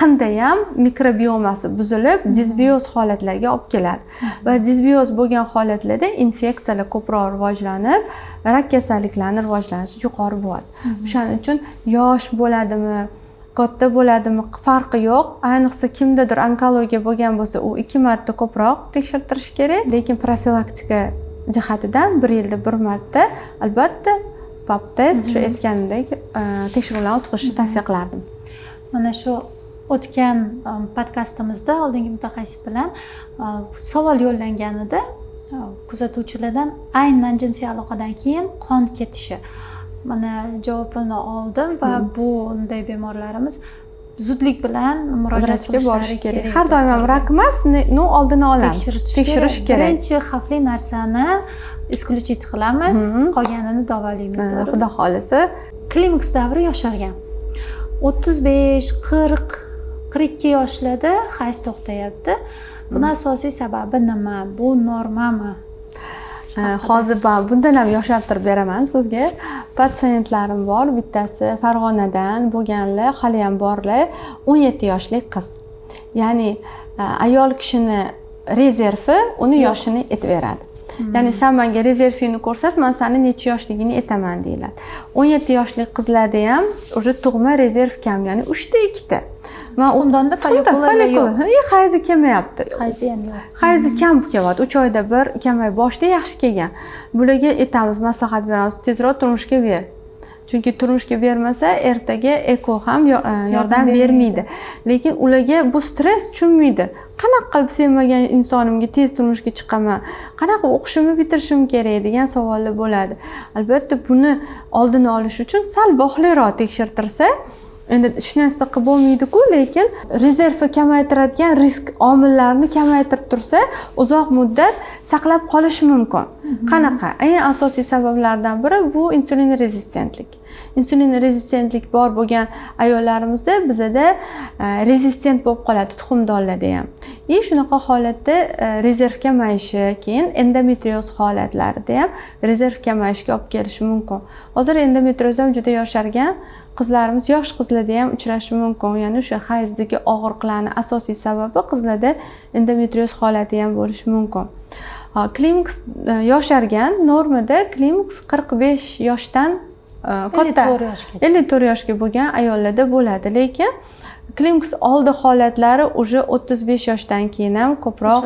qinda ham mikrobiomasi buzilib, disbioz holatlarga olib keladi. Va disbioz bo'lgan holatlarda infeksiyalar ko'proq rivojlanib, rak kasalliklarining rivojlanishi yuqori bo'ladi. O'shaning uchun yosh bo'ladimi, katta bo'ladimi farqi yo'q. Ayniqsa kimdadir onkologiya bo'lgan bo'lsa, u 2 marta ko'proq tekshirtirish kerak. Lekin profilaktika jihatidan 1 yilda 1 marta albatta pap test, shu aytganimdek tekshiruvlarni o'tkazishni tavsiya qilardim. Mana shu o'tgan podkastimizda oldingi mutaxassis bilan savol yo'llangan edi. Kuzatuvchilardan aynan jinsiy aloqadan keyin qon ketishi. Mana javobini oldim va bunday bemorlarimiz zudlik bilan murojaat qilishlari kerak. Har doim ham rak emas, oldini olamiz. Tekshirish kerak. Birinchi xavfli narsani исключить qilamiz, qolganini davolaymiz. Xudo xolisa. Klimaks davri yoshargan. 35, 40, 42 yoshlarda hayz to'xtayapti. Buni asosiy sababi nima? Bu normami? Hozir bundan ham yoshartirib beraman sizga. Patsientlarim bor, bittasi Farg'onadan bo'lganlar, hali ham borlar, 17 yoshli qiz. Ya'ni ayol kishini rezervi uni yoshini aytaveradi. Ya'ni sen menga rezervingni ko'rsat, men seni necha yoshligingni aytaman deyiladi. 17 yoshli qizlarda ham o'sha tug'ma rezerv kam, ya'ni 3 ta 2 ta. Xumdonda folikular yo'q. Hayzi kelmayapti. Hayzi ham yo'q. Hayzi kam kelyapti. 3 oyda bir kamay, boshda yaxshi kelgan. Bularga aytamiz, maslahat beramiz, tezroq turmushga ber. Chunki turmushga bermasa, ertaga eko ham yordam bermaydi. Lekin ularga bu stress tushunmaydi. Qanaqa qilib sevmagan insonimga tez turmushga chiqaman? Qanaqa o'qishimni bitirishim kerak degan savollar bo'ladi. Albatta buni oldini olish uchun sal boxliroq tekshirtirsa, endi hech narsa qilib bo'lmaydi-ku, lekin rezervi kamaytiradigan risk omillarini kamaytirib tursa, uzoq muddat saqlab qolish mumkin. Qanaqa? Eng asosiy sabablardan biri bu insulin rezistentlik. Insulin rezistentlik bor bo'lgan ayollarimizda bizda rezistent bo'lib qoladi tuxumdonlarda ham. Shunaqa holatda rezerv kamayishi, keyin endometrioz holatlarida ham rezerv kamayishiga olib kelishi mumkin. Hozir endometrioz ham juda yoshargan qizlarimiz, yosh qizlarda ham uchrashi mumkin. Ya'ni o'sha hayzdagi og'riqlarning asosiy sababi qizlarda endometrioz holati ham bo'lishi mumkin. Klimaks yoshargan, normada klimaks 45 yoshdan katta 54 yoshga bo'lgan ayollarda bo'ladi, lekin klimaks oldi holatlari уже 35 yoshdan keyin ham ko'proq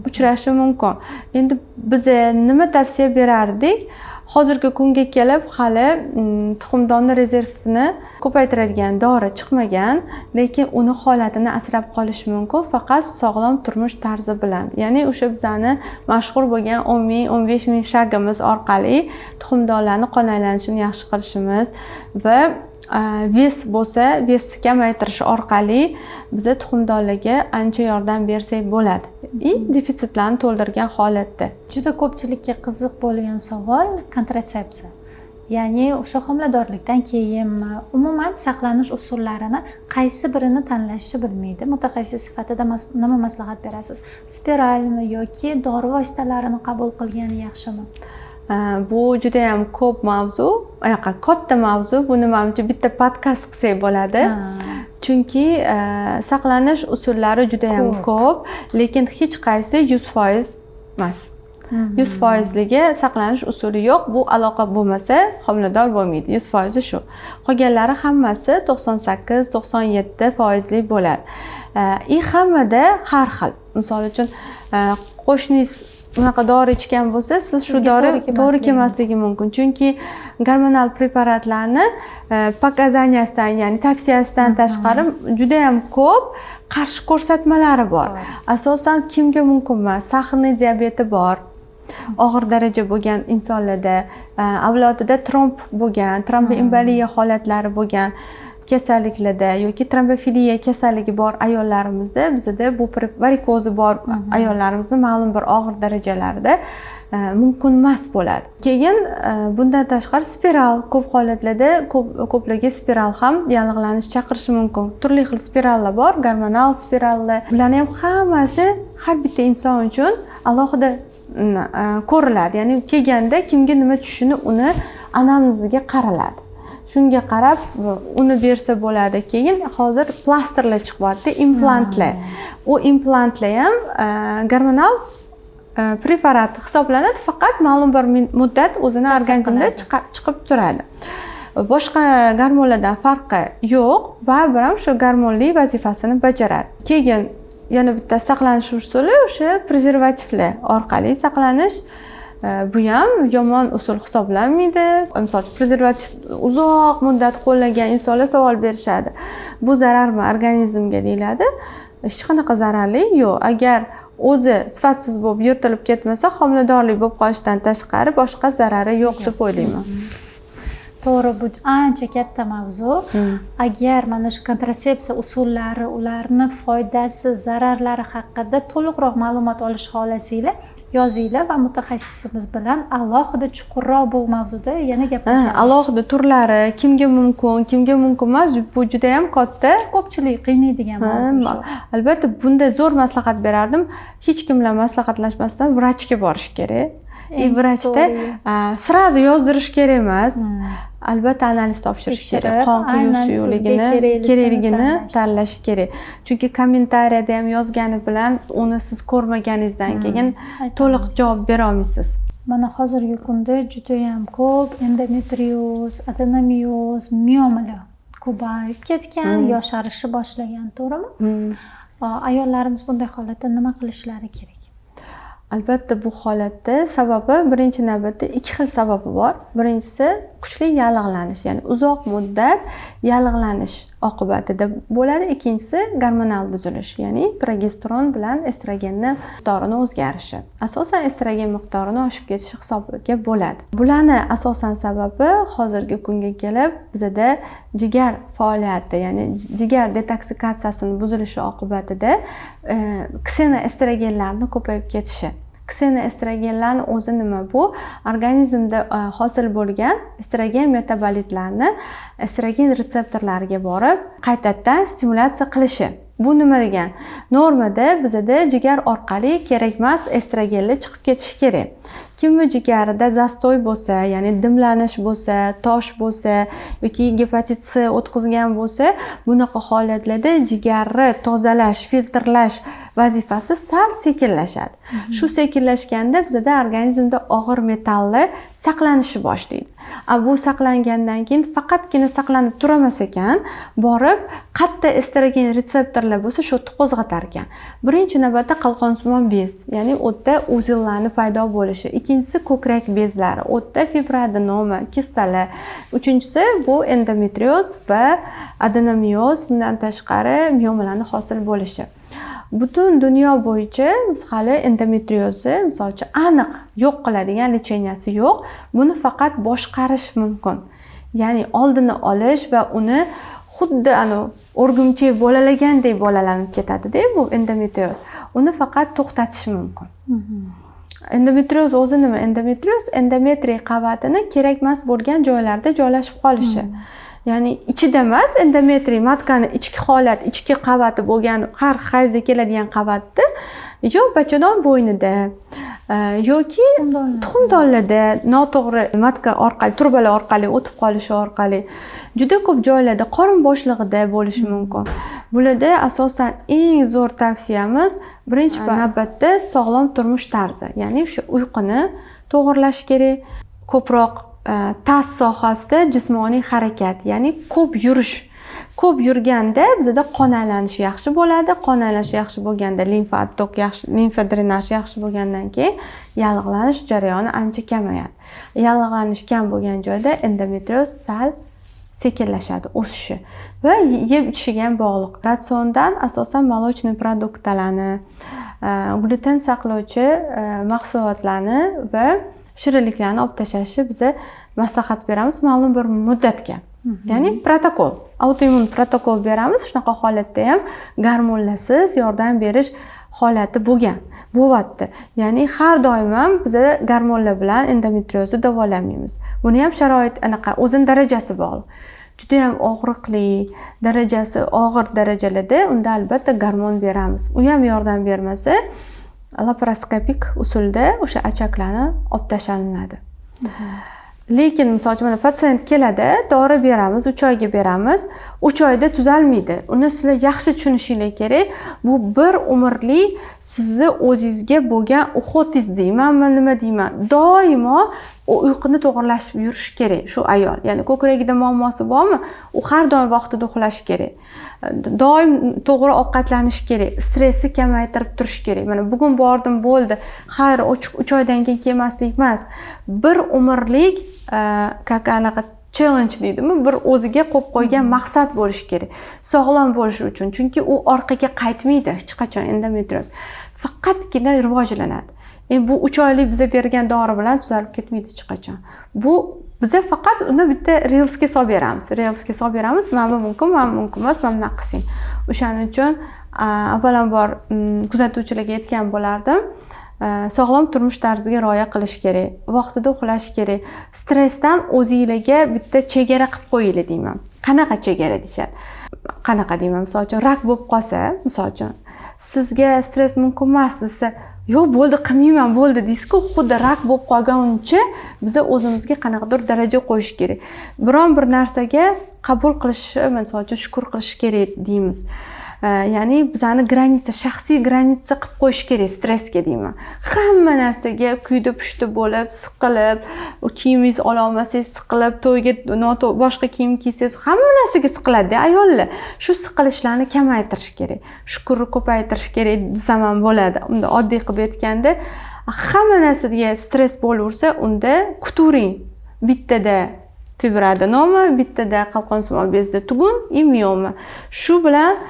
uchrashi mumkin. Endi biz nima tavsiya berardik? hozirgi kunga kelib hali tuxumdonni rezervini ko'paytiradigan dori chiqmagan, lekin uni holatini asrab qolish mumkin faqat sog'lom turmush tarzi bilan. Ya'ni o'sha bizani mashhur bo'lgan 10 ming, 15 ming shagimiz orqali tuxumdonlarni qon aylanishini yaxshi qilishimiz va vesni kamaytirish orqali biza tuxumdonlarga ancha yordam bersak bo'ladi. Defitsitlarni to'ldirgan holatda. Juda ko'pchilikka qiziq bo'lgan savol kontratsepsiya. Ya'ni o'sha homiladorlikdan keyinmi, umuman saqlanish usullarini qaysi birini tanlashni bilmaydi. Mutaxassis sifatida nima maslahat berasiz? Spiralmi yoki dori vositalarini qabul qilgani yaxshimi? Bu juda ham ko'p mavzu, katta mavzu. Buni menimcha bitta podkast qilsak bo'ladi. Chunki saqlanish usullari juda ham ko'p, lekin hech qaysi 100% emas. 100%ligi saqlanish usuli yo'q. Bu aloqa bo'lmasa homilador bo'lmaydi. 100% shu. Qolganlari hammasi 98-97% bo'ladi. Hammada har xil. Misol uchun qo'shningiz unaqa dori ichgan bo'lsa, siz shu dori to'g'ri kelmasligi mumkin. Chunki gormonal preparatlarni pokazaniyasidan, ya'ni tavsiyasidan tashqari juda ham ko'p qarshi ko'rsatmalari bor. Asosan kimga mumkin emas? Sahrli diabeti bor. Og'ir daraja bo'lgan insonlarda, avlodida tromb bo'lgan, tromboemboliya holatlari bo'lgan kasalliklarda yoki trombofiliya kasalligi bor ayollarimizda, bizda bu varikozi bor ayollarimizni ma'lum bir og'ir darajalarda mumkin emas bo'ladi. Keyin bundan tashqari spiral ko'p holatlarda ko'plarga spiral ham yallig'lanish chaqirishi mumkin. Turli xil spirallar bor, gormonal spirallar. Bularning ham hammasi har bitta inson uchun alohida ko'riladi. Ya'ni kelganda kimga nima tushishini uni anamneziga qaraladi. Shunga qarab uni bersa bo'ladi. Keyin hozir plasterlar chiqyapti, implantlar. U implantlar ham gormonal preparat hisoblanadi, faqat ma'lum bir muddat o'zini organizmda chiqib turadi. Boshqa gormonlardan farqi yo'q, baribir ham shu gormonli vazifasini bajaradi. Keyin yana bitta saqlanish usuli o'sha prezervativlar orqali saqlanish. Bu ham yomon usul hisoblanmaydi. Misol uchun prezervativ uzoq muddat qo'llagan insonlar savol berishadi. Bu zararmi organizmga deyiladi. Hech qanaqa zararli yo'q. Agar o'zi sifatsiz bo'lib yirtilib ketmasa, homiladorlik bo'lib qolishdan tashqari boshqa zarari yo'q deb o'ylayman. To'g'ri, bu ancha katta mavzu. Agar mana shu kontratsepsiya usullari, ularni foydasi, zararlari haqida to'liqroq ma'lumot olish xohlasanglar, yozinglar va mutaxassisimiz bilan alohida chuqurroq bu mavzuda yana gaplashamiz. Alohida turlari, kimga mumkin, kimga mumkin emas, bu juda ham katta. Ko'pchilik qiynaydigan mavzu. Albatta, bunda zo'r maslahat berardim. Hech kim bilan maslahatlashmasdan vrachga borish kerak. Vrachda sразу yozdirish kerak emas. Albatta analiz topshirish kerak. Qon quyuq kerakligini tanlash kerak. Chunki kommentariyada ham yozgani bilan uni siz ko'rmaganingizdan keyin to'liq javob bera olmaysiz. Mana hozirgi kunda juda ham ko'p endometrioz, adenomioz, miomalar ko'payib ketgan, yosharishi boshlagan, to'g'rimi? Ayollarimiz bunday holatda nima qilishlari kerak? Albatta bu holatda sababi birinchi navbatda ikki xil sababi bor. Birinchisi kuchli yallig'lanish, ya'ni uzoq muddat yallig'lanish oqibatida bo'ladi. Ikkinchisi gormonal buzilish, ya'ni progesteron bilan estrogenning miqdorini o'zgarishi. Asosan estrogen miqdorini oshib ketishi hisobiga bo'ladi. Bularning asosan sababi hozirgi kunga kelib bizda jigar faoliyati, ya'ni jigar detoksikatsiyasining buzilishi oqibatida ksenoestrogenlarning ko'payib ketishi. Ksenoestrogenlarni o'zi nima bu? Organizmda hosil bo'lgan estrogen metabolitlarni estrogen retseptorlariga borib qaytadan stimulyatsiya qilishi. Bu nima degan? Normada bizda jigar orqali kerakmas estrogenlar chiqib ketishi kerak. Kimni jigarida zastoy bo'lsa, ya'ni dimlanish bo'lsa, tosh bo'lsa yoki gepatit C o'tkazgan bo'lsa, bunaqa holatlarda jigarni tozalash, filtrlash vazifasi sal sekinlashadi. Shu sekinlashganda bizda organizmda og'ir metallar saqlanishi boshlaydi. Bu saqlangandan keyin faqatgina saqlanib turamas ekan, borib qatta estrogen retseptorlar bo'lsa, shu yerda qo'zg'atar ekan. Birinchi navbatda qalqonsimon bez, ya'ni o'tda uzillarning paydo bo'lishi. ikkinchisi ko'krak bezlari, o'tda fibroadenoma, kistalar, uchinchisi bu endometrioz va adenomioz, bundan tashqari miomalarning hosil bo'lishi. Butun dunyo bo'yicha biz hali endometriozni misol uchun aniq yo'q qiladigan lecheniyasi yo'q. Buni faqat boshqarish mumkin. Ya'ni oldini olish va uni xuddi o'rgimchak bolalagandek bolalanib ketadi-da bu endometrioz. Uni faqat to'xtatish mumkin. Endometrioz o'zi nima? Endometrioz endometriy qavatini kerakmas bo'lgan joylarda joylashib qolishi. Ya'ni ichida emas, endometriy matkani ichki holat, ichki qavati bo'lgan har hayzda keladigan qavatda yo bachadon bo'ynida yoki tuxumdonlarda noto'g'ri matka orqali, turbalar orqali o'tib qolishi orqali juda ko'p joylarda qorin bo'shlig'ida bo'lishi mumkin. Bularda asosan eng zo'r tavsiyamiz birinchi navbatda sog'lom turmush tarzi, ya'ni o'sha uyquni to'g'irlash kerak, ko'proq tas sohasida jismoniy harakat, ya'ni ko'p yurish. Ko'p yurganda bizda qon aylanishi yaxshi bo'ladi. Qon aylanishi yaxshi bo'lganda limfa ottok yaxshi, limfa drenaj yaxshi bo'lgandan keyin yallig'lanish jarayoni ancha kamayadi. Yallig'lanish kam bo'lgan joyda endometrioz sal sekinlashadi, o'sishi va yeb ichishiga ham bog'liq. Ratsiondan asosan молочный produktlarni, gluten saqlovchi mahsulotlarni va shirinliklarni olib tashlashni biz maslahat beramiz ma'lum bir muddatga. Ya'ni protokol, autoimmun protokol beramiz. Shunaqa holatda ham gormonlarsiz yordam berish holati bo'lyapti. Ya'ni har doim ham biz gormonlar bilan endometriozni davolamaymiz. Buni ham sharoit anaqa o'zini darajasi bog'liq. Juda ham og'riqli, darajasi og'ir darajalarda unda albatta gormon beramiz. U ham yordam bermasa, laparoskopik usulda o'sha achaklarni olib tashlanadi. Lekin misol uchun mana pasiyent keladi, dori beramiz, 3 oyga beramiz. 3 oyda tuzalmaydi. Uni sizlar yaxshi tushunishingiz kerak. Bu bir umrlik sizni o'zingizga bo'lgan uxotiz deymanmi, nima deyman. Doimo uyquni to'g'irlashib yurish kerak shu ayol. Ya'ni ko'kragida muammosi bormi? U har doim vaqtida uxlash kerak. Doim to'g'ri ovqatlanish kerak. Stressni kamaytirib turish kerak. Mana bugun bordim, bo'ldi. Xayr, 3 oydan keyin kelmaslik emas. Bir umrlik anaqa challenge deydimi? Bir o'ziga qo'yib qo'ygan maqsad bo'lishi kerak. Sog'lom bo'lish uchun. Chunki u orqaga qaytmaydi hech qachon endometrioz. Faqatgina rivojlanadi. Bu 3 oylik biza bergan dori bilan tuzalib ketmaydi hech qachon. Bu biza faqat uni bitta reelsga solib beramiz. Reelsga solib beramiz. Mana bu mumkin, mana mumkin emas, mana bunaqa qilsang. O'shaning uchun avvalambor kuzatuvchilarga aytgan bo'lardim. Sog'lom turmush tarziga rioya qilish kerak. Vaqtida uxlash kerak. Stressdan o'zingizlarga bitta chegara qilib qo'yinglar deyman. Qanaqa chegara deyshadi? Qanaqa deyman? Misol uchun rak bo'lib qolsa, misol uchun sizga stress mumkin emas desa, yo'q bo'ldi, qilmayman, bo'ldi deysiz-ku, xuddi rak bo'lib qolguncha biz o'zimizga qanaqadir daraja qo'yish kerak. Biron bir narsaga qabul qilish, misol uchun shukr qilish kerak deymiz. Ya'ni bizani granitsa, shaxsiy granitsa qilib qo'yish kerak stressga deyman. Hamma narsaga kuyda pushti bo'lib, siqilib, kiyimingiz ola olmasangiz siqilib, to'yga boshqa kiyim kiysangiz hamma narsaga siqiladi ayollar. Shu siqilishlarni kamaytirish kerak. Shukurni ko'paytirish kerak desam ham bo'ladi. Unda oddiy qilib aytganda, hamma narsaga stress bo'laversa, unda kutavering. Bittada fibroadenoma, bittada qalqonsimon bezda tugun, mioma. Shu bilan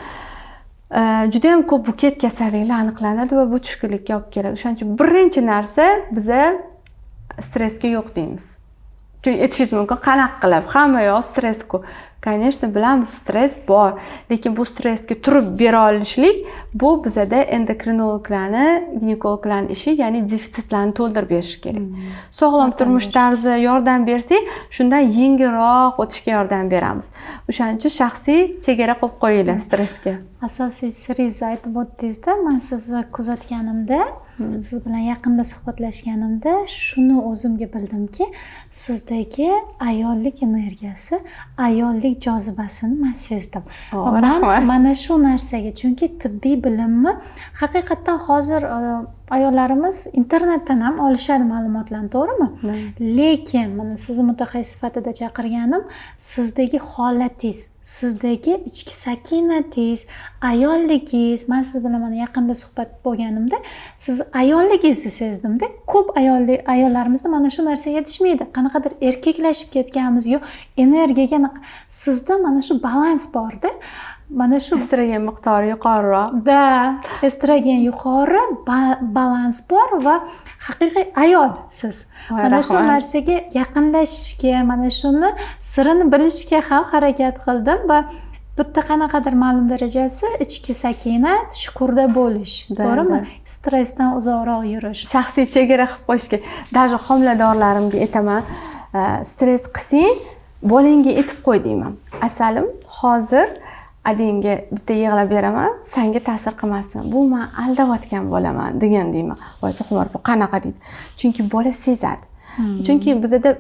juda ham ko'p buket kasalliklar aniqlanadi va bu tushkunlikka olib keladi. O'shaning uchun birinchi narsa biza stressga yo'q deymiz. Chunki aytishingiz mumkin, qanaqa qilib, hamma yoq stress-ku. Конечно, bilamiz, stress bor, lekin bu stressga turib bera olishlik bu bizada endokrinologlarni, ginekologlarning ishi, ya'ni defitsitlarni to'ldirib berish kerak. Sog'lom turmush tarzi yordam bersak, shundan yengilroq o'tishga yordam beramiz. O'shaning uchun shaxsiy chegara qo'yib qo'yinglar stressga. Asosiy siringizni aytib o'tdingizda, men sizni kuzatganimda, siz bilan yaqinda suhbatlashganimda shuni o'zimga bildimki, sizdagi ayollik energiyasi, ayollik jozibasini men sezdim. Va men mana shu narsaga, chunki tibbiy bilimni haqiqatan hozir ayollarimiz internetdan ham olishadi ma'lumotlarni, to'g'rimi? Lekin mana sizni mutaxassis sifatida chaqirganim sizdagi holatingiz, sizdagi ichki sakinatingiz, ayolligingiz. Men siz bilan mana yaqinda suhbat bo'lganimda siz ayolligingizni sezdimda. Ko'p ayollarimizda mana shu narsa yetishmaydi. Qanaqadir erkaklashib ketganmiz, yo energiyaga sizda mana shu balans borda. Mana shu estrogen miqdori yuqoriroq. Estrogen yuqori, balans bor va haqiqiy ayol siz. Mana shu narsaga yaqinlashishga, mana shuni sirini bilishga ham harakat qildim va bitta qanaqadir ma'lum darajasi ichki sakinat, shukurda bo'lish, to'g'rimi? Stressdan uzoqroq yurish. Shaxsiy chegara qilib qo'yishga, даже homiladorlarimga aytaman, stress qilsang, bolangga aytib qo'y deyman. Asalim, hozir adingga bitta yig'lab beraman, senga ta'sir qilmasin. Bu men aldayotgan bo'laman degan deyman. Voy suqmor, bu qanaqa deydi. Chunki bola sezadi. Chunki bizda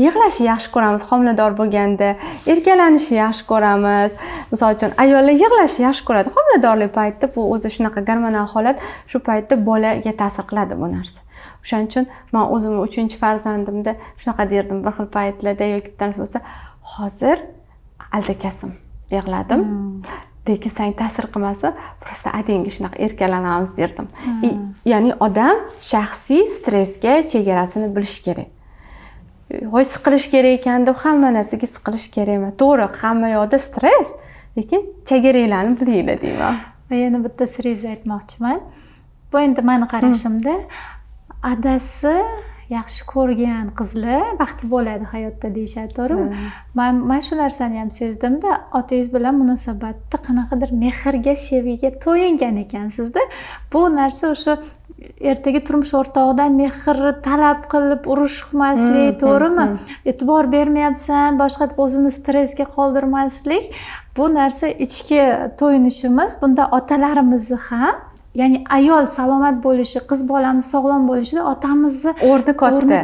yig'lashni yaxshi ko'ramiz homilador bo'lganda, erkalanishni yaxshi ko'ramiz. Misol uchun ayollar yig'lashni yaxshi ko'radi. Homiladorlik paytida bu o'zi shunaqa gormonal holat, shu paytda bolaga ta'sir qiladi bu narsa. O'shaning uchun men o'zimni 3-farzandimda shunaqa derdim bir xil paytlarda yoki bitta narsa bo'lsa, hozir aldakasim yig'ladim. Lekin sen ta'sir qilmasa, prosta adingga shunaqa erkalanamiz derdim. Ya'ni odam shaxsiy stressga chegarasini bilish kerak. Voy siqilish kerak ekan deb hamma narsaga siqilish kerak emas. To'g'ri, hamma yoqda stress, lekin chegaranglarni bilinglar deyman. Va yana bitta siringizni aytmoqchiman. Bu endi meni qarashimda adasi yaxshi ko'rgan qizlar baxtli bo'ladi hayotda deyishadi, to'g'rimi? Men shu narsani ham sezdimda, otangiz bilan munosabatda qanaqadir mehrga, sevgiga to'yingan ekansizda. Bu narsa o'sha ertaga turmush o'rtog'idan mehrni talab qilib urushmaslik, to'g'rimi? E'tibor bermayapsan, boshqa deb o'zini stressga qoldirmaslik. Bu narsa ichki to'yinishimiz. Bunda otalarimizni ham, ya'ni ayol salomat bo'lishi, qiz bolamiz sog'lom bo'lishida otamizni o'rni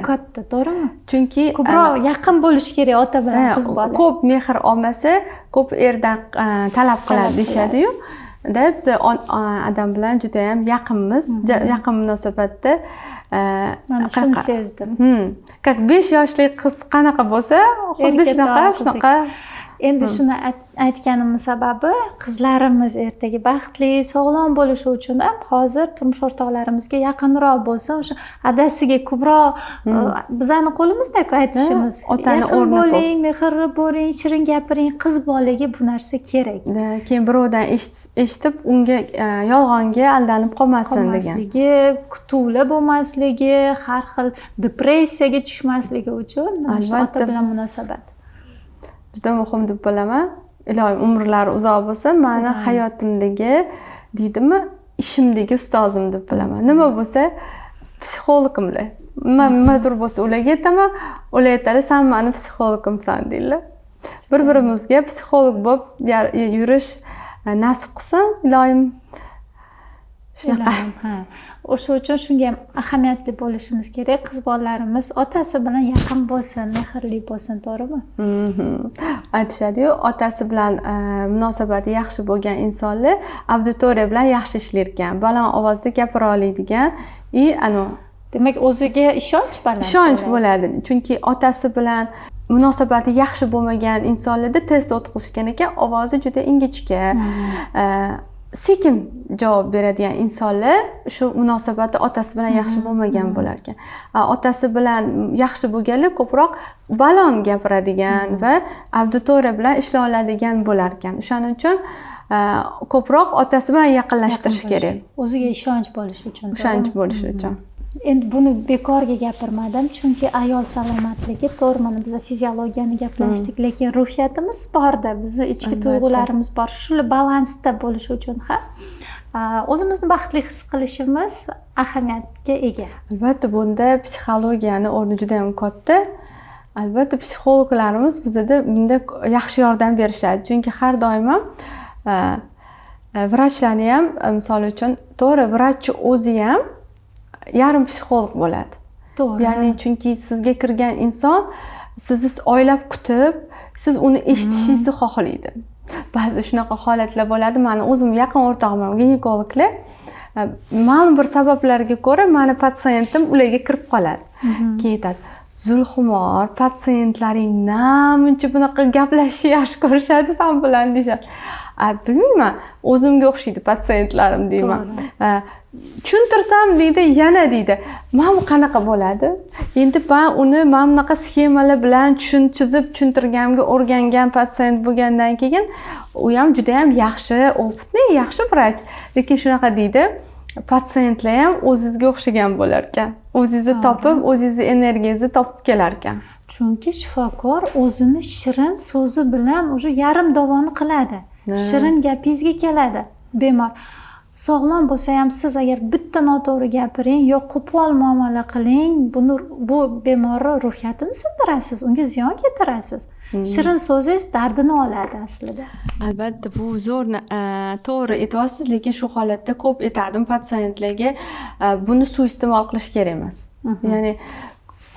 katta, to'g'rimi? Chunki ko'proq yaqin bo'lish kerak ota bilan qiz bola. Ko'p mehr olmasa, ko'p erdan talab qiladi deyshadi-yu. Biz adam bilan juda ham yaqinmiz, yaqin munosabatda. Men shuni sezdim. 5 yoshli qiz qanaqa bo'lsa, xuddi shunaqa. Endi shuni aytganimning sababi qizlarimiz ertaga baxtli, sog'lom bo'lishi uchun ham hozir turmush o'rtoqlarimizga yaqinroq bo'lsin, o'sha adasiga ko'proq bizani qo'limizda-ku aytishimiz. Otani o'rni bo'ling, mehrli bo'ling, shirin gapiring, qiz bolaga bu narsa kerak. Keyin birovdan eshitib unga yolg'onga aldanib qolmasin degan. Kutuvli bo'lmasligi, har xil depressiyaga tushmasligi uchun ota bilan munosabat juda muhim deb bilaman. Ilohim umrlari uzoq bo'lsin. Meni hayotimdagi deydimi, ishimdagi ustozim deb bilaman. Nima bo'lsa, psixologimlar. Nimadir bo'lsa ularga aytaman, ular aytadi, "Sen meni psixologimsan" deydilar. Bir-birimizga psixolog bo'lib yurish nasib qilsin, ilohim. Shunaqa. O'sha uchun shunga ham ahamiyatli bo'lishimiz kerak. Qiz bolalarimiz otasi bilan yaqin bo'lsin, mehrli bo'lsin, to'g'rimi? Aytishadi-yu, otasi bilan munosabati yaxshi bo'lgan insonlar auditoriya bilan yaxshi ishlar ekan. Baland ovozda gapira oladigan, demak o'ziga ishonch baland. Ishonch bo'ladi. Chunki otasi bilan munosabati yaxshi bo'lmagan insonlarda test o'tkazishgan ekan, ovozi juda ingichka. Sekin javob beradigan insonlar shu munosabati otasi bilan yaxshi bo'lmagan bo'lar ekan. Otasi bilan yaxshi bo'lganlar ko'proq baland gapiradigan va auditoriya bilan ishlay oladigan bo'lar ekan. O'shaning uchun ko'proq otasi bilan yaqinlashtirish kerak. O'ziga ishonch bo'lishi uchun. Ishonch bo'lishi uchun. Endi buni bekorga gapirmadim, chunki ayol salomatligi, to'g'ri, mana biz fiziologiyani gaplashdik, lekin ruhiyatimiz borda, bizning ichki tuyg'ularimiz bor. Shu balansda bo'lishi uchun ham o'zimizni baxtli his qilishimiz ahamiyatga ega. Albatta, bunda psixologiyani o'rni juda ham katta. Albatta, psixologlarimiz bizda bunda yaxshi yordam berishadi, chunki har doim vrachlarni ham, misol uchun, to'g'ri, vrachchi o'zi ham yarim psixolog bo'ladi. To'g'ri. Ya'ni chunki sizga kirgan inson sizni oylab kutib, siz uni eshitishingizni xohlaydi. Ba'zi shunaqa holatlar bo'ladi. Meni o'zim yaqin o'rtog'im ginekologlar ma'lum bir sabablarga ko'ra mani patsientim ularga kirib qoladi. Keyin aytadi, Zulxumor, patsientlaring namuncha bunaqa gaplashishni yaxshi ko'rishadi san bilan deyishadi. Bilmayman, o'zimga o'xshaydi patsientlarim deyman. Tushuntirsam deydi, yana deydi, mana bu qanaqa bo'ladi? Endi men uni mana bunaqa sxemalar bilan chizib tushuntirganimga o'rgangan patsient bo'lgandan keyin u ham juda ham yaxshi, opitni, yaxshi vrach. Lekin shunaqa deydi, patsientlar ham o'zingizga o'xshagan bo'lar ekan. O'zingizni topib, o'zingizni energiyangizni topib kelar ekan. Chunki shifokor o'zini shirin so'zi bilan o'sha yarim davoni qiladi. Shirin gapingizga keladi. Bemor sog'lom bo'lsa ham siz agar bitta noto'g'ri gapiring yo qo'pol muomala qiling, bu bemorning ruhiyatini sindirasiz, unga ziyon keltirasiz. Shirin so'zingiz dardini oladi aslida. Albatta, bu zo'r, to'g'ri aytyapsiz, lekin shu holatda ko'p aytadim patsientlarga, buni suiiste'mol qilish kerak emas. Ya'ni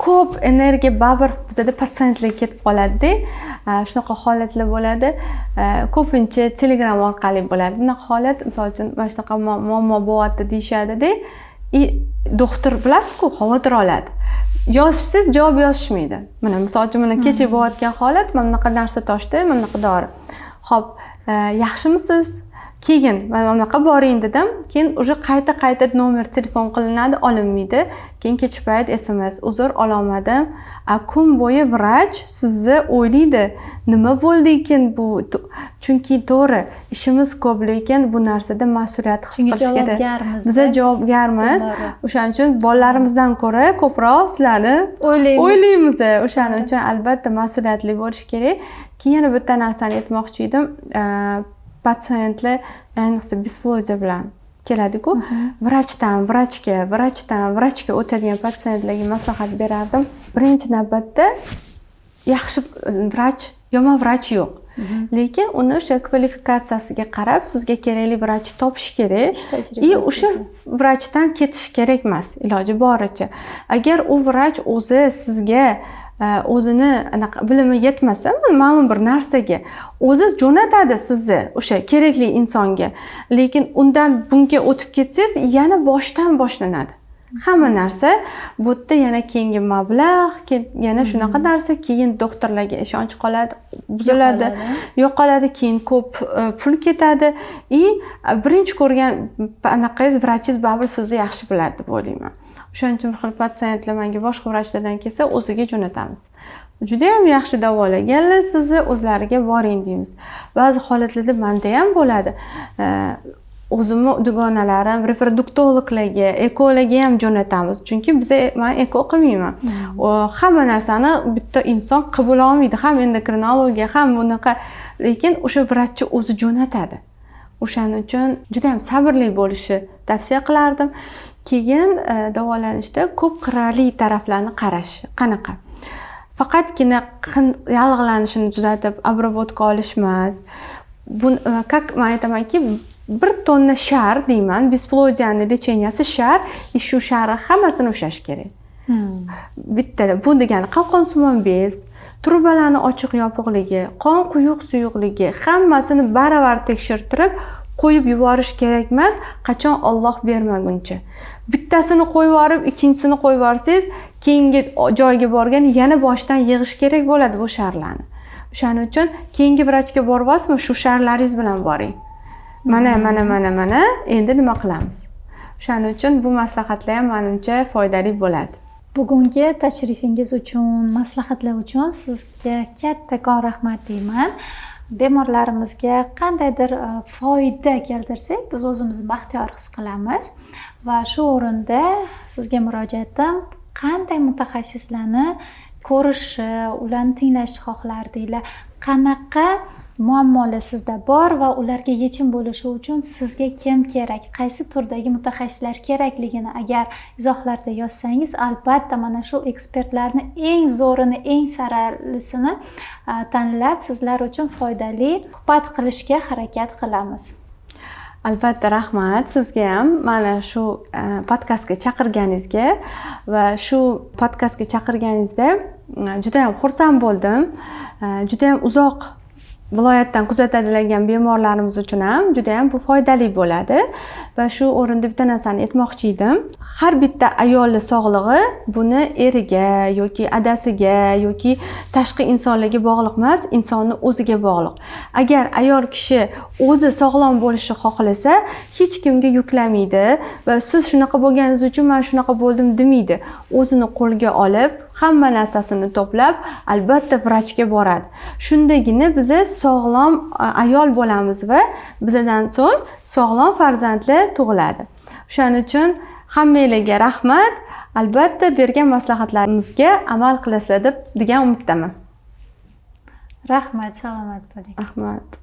ko'p energiya baribir bizda patsientlarga ketib qoladi-da. Shunaqa holatlar bo'ladi. Ko'pincha Telegram orqali bo'ladi. Bunaqa holat, misol uchun, mana shunaqa muammo bo'lyapti deyishadi-da. Doktor bilasiz-ku, xavotir oladi. Yozishsiz javob yozishmaydi. Mana misol uchun mana kecha bo'layotgan holat, mana bunaqa narsa toshdi, mana bunaqa dori. Xo'p, yaxshimisiz? Keyin mana bunaqa boring dedim. Keyin o'sha qayta nomer telefon qilinadi, olinmaydi. Keyin kechki payt SMS, uzr ololmadim. Kun bo'yi vrach sizni o'ylaydi. Nima bo'ldi ekan bu? Chunki to'g'ri, ishimiz ko'p, lekin bu narsada mas'uliyat his qilish kerak. Biz javobgarmiz. O'shaning uchun bolalarimizdan ko'ra ko'proq sizlarni o'ylaymiz. O'shaning uchun albatta mas'uliyatli bo'lish kerak. Keyin yana bitta narsani aytmoqchi edim. Patsientlar ayniqsa psixologiya bilan keladi-ku, vrachdan vrachga o'tadigan patsientlarga maslahat berardim. Birinchi navbatda yaxshi vrach, yomon vrach yo'q. Lekin uni o'sha kvalifikatsiyasiga qarab sizga kerakli vrachni topish kerak. O'sha vrachdan ketish kerak emas, iloji boricha. Agar u vrach o'zi sizga o'zini anaqa bilimi yetmasa, ma'lum bir narsaga o'zi jo'natadi sizni o'sha kerakli insonga. Lekin undan bunga o'tib ketsangiz, yana boshdan boshlanadi. Hamma narsa bu yerda yana keyingi mablag', yana shunaqa narsa, keyin doktorlarga ishonch qoladi, buziladi, yo'qoladi, keyin ko'p pul ketadi. Birinchi ko'rgan anaqangiz vrachingiz baribir sizni yaxshi biladi deb o'ylayman. O'shaning uchun bir patsientlar menga boshqa vrachlardan kelsa, o'ziga jo'natamiz. Juda ham yaxshi davolaganlar, sizni o'zlariga boring deymiz. Ba'zi holatlarda menda ham bo'ladi. O'zimni dugonalarim, reproduktologlarga, ekolarga ham jo'natamiz. Chunki men eko qilmayman. Hamma narsani bitta inson qabul olmaydi, ham endokrinologiya, ham bunaqa. Lekin o'sha vrachchi o'zi jo'natadi. O'shaning uchun juda ham sabrli bo'lishni tavsiya qilardim. Keyin davolanishda ko'p qirrali taraflarni qarash. Qanaqa? Faqatgina yallig'lanishini tuzatib, obработка olish emas. Men aytamanki, 1 tonna shar deyman, besploziyaning lecheniasi shar, shu shari hammasini ushlash kerak. Bittada bu degani qalqonsimon bez, trubalarni ochiq yopiqligi, qon quyuq suyuqligi, hammasini baravar tekshirtirib qo'yib yuborish kerak emas, qachon Alloh bermaguncha. Bittasini qo'yib yuborib, ikkinchisini qo'yib yuborsangiz, keyingi joyga borgan yana boshdan yig'ish kerak bo'ladi bu sharlarni. O'shaning uchun keyingi vrachga boryapsizmi, shu sharlaringiz bilan boring. Mana, endi nima qilamiz? O'shaning uchun bu maslahatlar ham menimcha foydali bo'ladi. Bugungi tashrifingiz uchun, maslahatlar uchun sizga kattakon rahmat deyman. Bemorlarimizga qandaydir foyda keltirsak, biz o'zimizni baxtiyor his qilamiz. Va shu o'rinda sizga murojaatim, qanday mutaxassislarni ko'rishi, ularni tinglashni xohlardinglar, qanaqa muammolar sizda bor va ularga yechim bo'lishi uchun sizga kim kerak, qaysi turdagi mutaxassislar kerakligini agar izohlarda yozsangiz, albatta mana shu ekspertlarni eng zo'rini, eng saralisini tanlab sizlar uchun foydali suhbat qilishga harakat qilamiz. Albatta, rahmat sizga ham mana shu podkastga chaqirganingizga va shu podkastga chaqirganingizda juda ham xursand bo'ldim. Juda ham uzoq viloyatdan kuzatadigan bemorlarimiz uchun ham juda ham bu foydali bo'ladi va shu o'rinda bitta narsani aytmoqchi edim. Har bitta ayolning sog'lig'i buni eriga yoki adasiga yoki tashqi insonlarga bog'liq emas, insonning o'ziga bog'liq. Agar ayol kishi o'zi sog'lom bo'lishni xohlasa, hech kimga yuklamaydi va siz shunaqa bo'lganingiz uchun men shunaqa bo'ldim demaydi. O'zini qo'lga olib, hamma narsasini to'plab, albatta vrachga boradi. Shundagina biz sog'lom ayol bo'lamiz va bizdan so'ng sog'lom farzandlar tug'iladi. Shuning uchun hammangizga rahmat. Albatta bergan maslahatlarimizga amal qilasizlar degan umiddaman. Rahmat, salomat bo'ling. Rahmat.